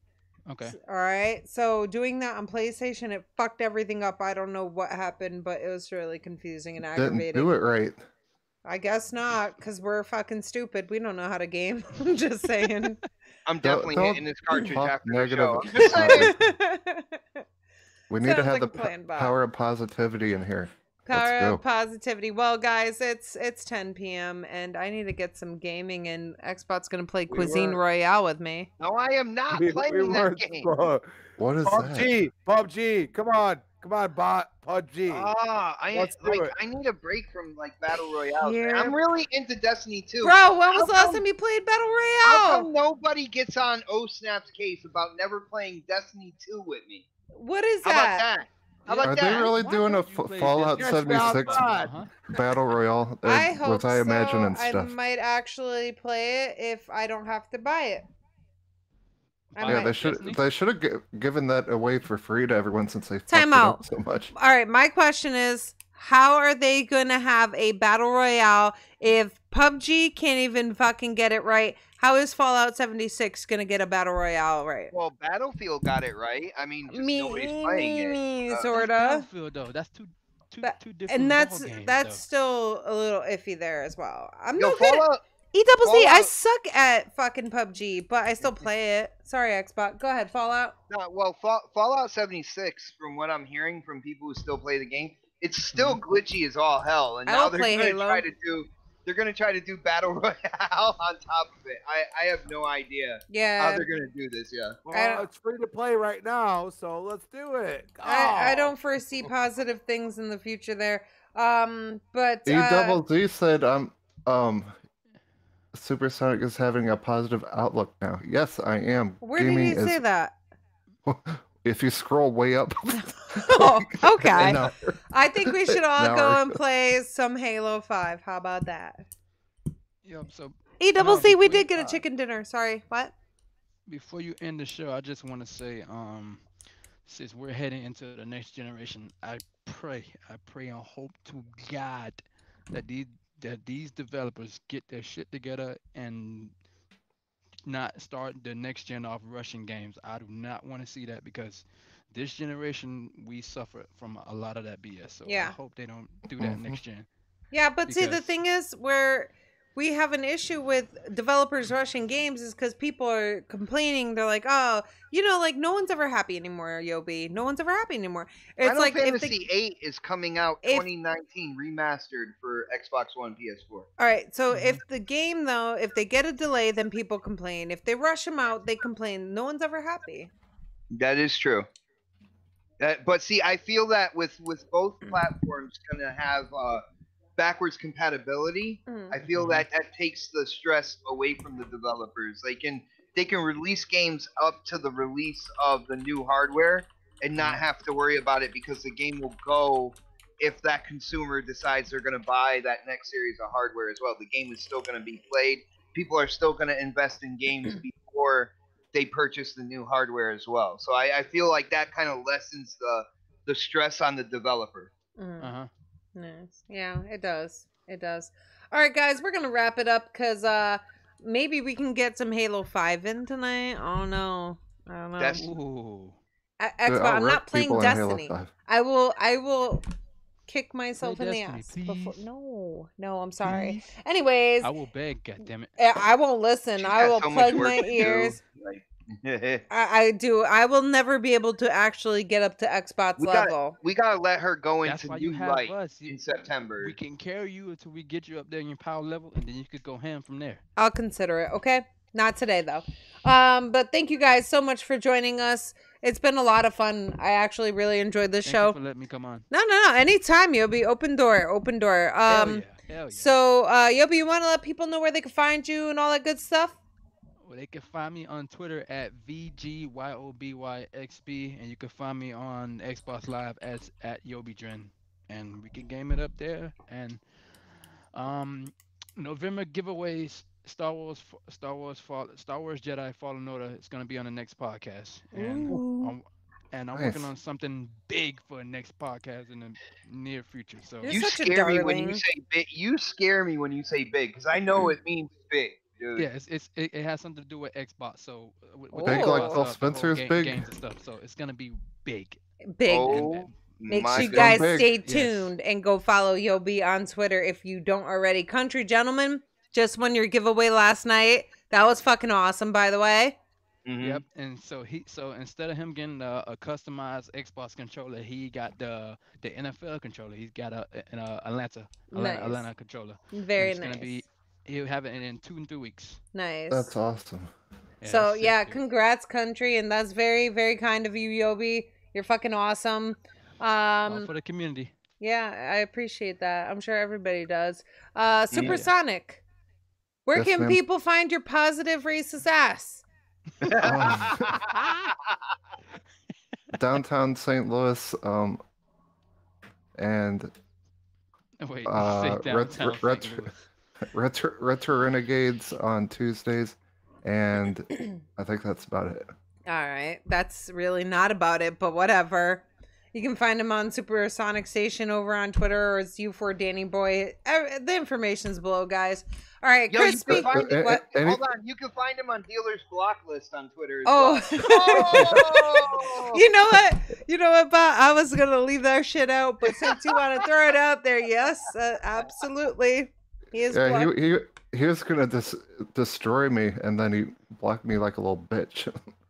Okay. All right. So doing that on PlayStation, it fucked everything up. I don't know what happened, but it was really confusing and Didn't aggravating. do it right. I guess not, because we're fucking stupid. We don't know how to game. I'm just saying. I'm definitely don't hitting this cartridge talk after the negative show. I'm just saying. We need to Sounds have like the a plan, Bob. power of positivity in here. Power Let's go. of positivity. Well, guys, it's 10 p.m. and I need to get some gaming, and Xbot's gonna play We Cuisine weren't- Royale with me. No, I am not We playing that weren't game. What is that? PUBG. Come on, bot. PUBG. I Let's do it. I need a break from like battle royales. Here. I'm really into Destiny 2. Bro, when was the How last come- time you played Battle How Royale? come nobody gets on OhSnap's case about never playing Destiny 2 with me? What is How about that? that? How about Are that? they really Why doing a don't you play Fallout Destiny? Yes, 76 outside. Uh-huh. battle royale? I hope was I imagining so. I stuff? might actually play it if I don't have to buy it. I Yeah, might- they should have given that away for free to everyone since they fucked Time it out. up so much. All right, my question is, how are they gonna have a battle royale if PUBG can't even fucking get it right? How is Fallout 76 gonna get a battle royale right? Well, Battlefield got it right. I mean, just nobody's playing it. That's sorta. Battlefield though. That's two But- different And that's ballgames, still a little iffy there as well. I'm Yo, no good. Fallout, ECC, I Fallout- suck at fucking PUBG, but I still play it. Sorry, Xbox. Go ahead, Fallout. no, well, Fallout 76, from what I'm hearing from people who still play the game, it's still glitchy as all hell. And I now don't they're play gonna Halo. try to do. They're gonna try to do battle royale on top of it. I have no idea how Yeah, they're gonna do this. Yeah. Well, it's free to play right now, so let's do it. I Oh. don't foresee positive things in the future there. But E-double-Z said Supersonic is having a positive outlook now. Yes, I am. where did he say that? If you scroll way up. Oh, okay. No. I think we should all Now go we're- and play some Halo 5. How about that? Yep. So ECC, we before did get a you- chicken dinner. Sorry, what? before you end the show, I just want to say, since we're heading into the next generation, I pray and hope to God that these developers get their shit together and not start the next gen off rushing games. I do not want to see that because this generation we suffer from a lot of that BS. So Yeah. I hope they don't do that Mhm. next gen. Yeah, but see, the Because- thing is, where we have an issue with developers rushing games is because people are complaining. They're like, oh, like no one's ever happy anymore, Yobi. No one's ever happy anymore. It's Final like if Fantasy 8 is coming out if- 2019 remastered for Xbox One, PS4. all right, so Mhm. if the game though, if they get a delay, then people complain. If they rush them out, they complain. No one's ever happy. That is true. But see, I feel that with both platforms gonna have backwards compatibility. Mhm. I feel that takes the stress away from the developers. They can release games up to the release of the new hardware and not have to worry about it because the game will go if that consumer decides they're going to buy that next series of hardware as well. The game is still going to be played. People are still going to invest in games before they purchase the new hardware as well. So I feel like that kind of lessens the stress on the developer. Mm. Uh huh. Nice. Yeah, it does. It does. All right, guys, we're gonna wrap it up because maybe we can get some Halo 5 in tonight. I don't know. I don't know. That's Ooh. Dude, Xbox. I'll I'm wreck not playing people in Halo Destiny. 5. I will kick myself Play in the Destiny, ass before. please. No, I'm sorry. Please. Anyways, I will beg, goddammit. I won't listen. she's I got will so much plug work my to do. ears. Like, I do. I will never be able to actually get up to Xbox level. we gotta let her go That's into why you new have light us. in September. We can carry you until we get you up there in your power level, and then you could go ham from there. I'll consider it. Okay, not today though. But thank you guys so much for joining us. It's been a lot of fun. I actually really enjoyed this Thank show. you for letting me come on. No. Anytime, Yobi. Open door. Open door. Hell yeah. Hell yeah. So, Yobi, you want to let people know where they can find you and all that good stuff? Well, they can find me on Twitter at VGYOBYXB, and you can find me on Xbox Live as at YobiDren, and we can game it up there. And November giveaways, Star Wars Jedi Fallen Order is gonna be on the next podcast, and Ooh. I'm Nice. working on something big for the next podcast in the near future. So You're You such a scare me when you darling. say big. You scare me when you say big because I know it means big, dude. yeah, it has something to do with Xbox. So with Big like Oh. Phil Xbox stuff, the whole Spencer's big? games and stuff. So it's gonna be big. Big. Oh Make my sure you Go guys big. stay Yes. tuned and go follow Yobi on Twitter if you don't already. Country gentlemen, just won your giveaway last night. That was fucking awesome, by the way. Mhm. Yep, and so instead of him getting a customized Xbox controller, he got the NFL controller. He's got an Atlanta Nice. controller. Very and it's nice. gonna be he'll have it in 2 and 3 weeks. Nice. That's awesome. So that's yeah, sick, dude. congrats, country, and that's very, very kind of you, Yobi. You're fucking awesome. All for the community. Yeah, I appreciate that. I'm sure everybody does. Yeah. Supersonic, where Yes, can ma'am. people find your positive racist ass? Downtown St. Louis, and Wait, Uh, say ret- downtown ret- St. Louis. Retro Renegades on Tuesdays, and I think that's about it. All right, that's really not about it, but whatever. You can find him on Supersonic Station over on Twitter, or it's U4 Danny Boy. The information's below, guys. All right, Yo, you Crispy. can find him. What? Hold on, you can find him on dealer's block list on Twitter. As Oh. well. Oh! You know what? Bob? I was gonna leave that shit out, but since you want to throw it out there, yes, absolutely. He is. Yeah, blocked. he was gonna destroy me, and then he blocked me like a little bitch.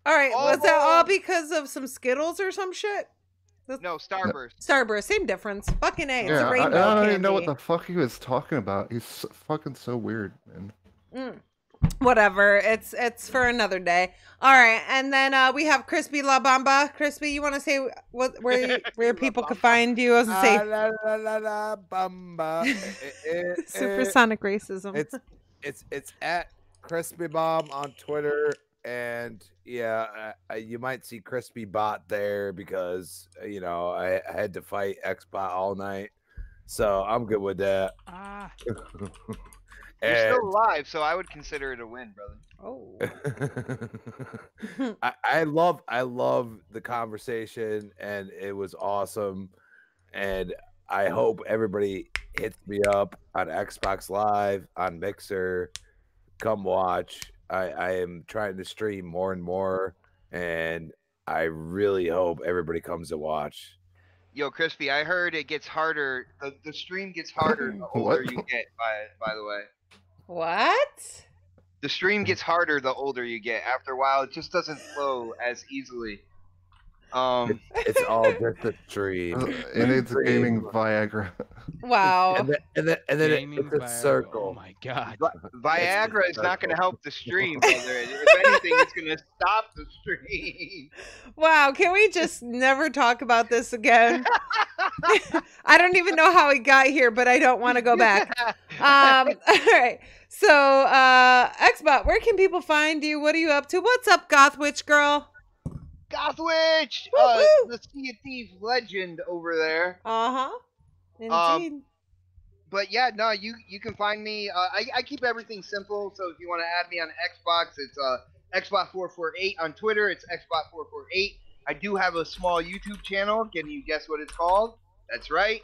All right, was that all Oh. because of some Skittles or some shit? No, Starburst. Starburst, same difference. Fucking A. It's Yeah, a I rainbow don't even know what candy. the fuck he was talking about. He's fucking so weird, man. Whatever. It's for another day. All right, and then we have Crispy La Bamba. Crispy, you want to say where people can find you? I was gonna say La, la, la, la, bamba. supersonic racism. It's at Crispy Bomb on Twitter, and yeah, you might see Crispy Bot there because I had to fight Xbot all night, so I'm good with that. Ah, You're And- still alive, so I would consider it a win, brother. Oh. I love the conversation, and it was awesome, and I hope everybody hits me up on Xbox Live, on Mixer. Come watch. I am trying to stream more and more, and I really hope everybody comes to watch. Yo, Crispy, I heard it gets harder. The stream gets harder the older you get. By the way, What? the stream gets harder the older you get. After a while, it just doesn't flow as easily. It's all just a stream. It needs gaming Viagra. Wow. And then gaming it's a Viagra. circle. Oh my god. Viagra is not going to help the stream, brother. If anything, it's going to stop the stream. Wow, can we just never talk about this again? I don't even know how we got here, but I don't want to go back. All right. So, Xbot, where can people find you? What are you up to? What's up, Goth Witch Girl? Gothwitch, Woo-woo. the Sea of Thieves legend over there. Uh-huh. Um, Indeed. But yeah, no, you can find me. I keep everything simple, so if you want to add me on Xbox, it's Xbot448 on Twitter. It's Xbot448. I do have a small YouTube channel. Can you guess what it's called? That's right,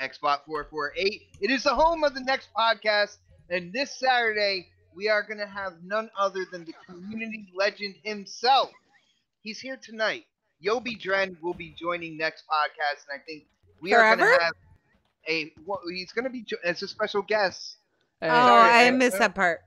Xbot448. It is the home of the next podcast. And this Saturday, we are going to have none other than the community legend himself. He's here tonight. Yobi Dren will be joining next podcast, and I think we are going to have he's going to be as a special guest. Oh, I missed that part.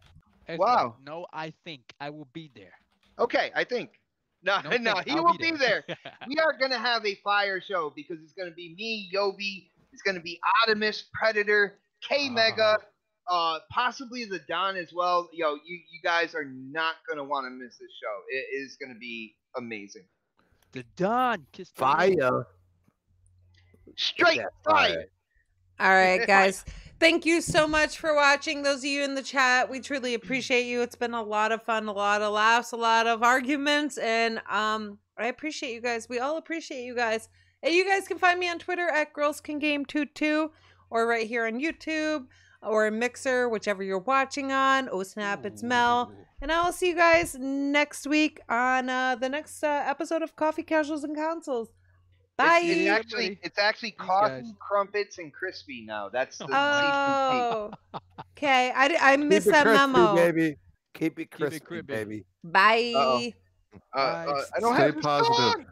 Wow. No, I think I will be there. Okay, I think. No, he will be there. We are going to have a fire show because it's going to be me, Yobi. It's going to be Optimus, Predator, K-Mega, possibly the Don as well. Yo, you guys are not going to want to miss this show. It is going to be amazing. The Don. Kiss fire. Straight fire. All right, guys. Thank you so much for watching. Those of you in the chat, we truly appreciate you. It's been a lot of fun, a lot of laughs, a lot of arguments, and I appreciate you guys. We all appreciate you guys. And you guys can find me on Twitter at girlscangame22 or right here on YouTube or Mixer, whichever you're watching on. OhSnap, it's Mel. And I will see you guys next week on the next episode of Coffee Casuals and Consoles. Bye. It's actually coffee, crumpets, and crispy now. That's the okay. I missed that memo. Baby. Keep it crispy, baby. Bye. I don't Stay have positive.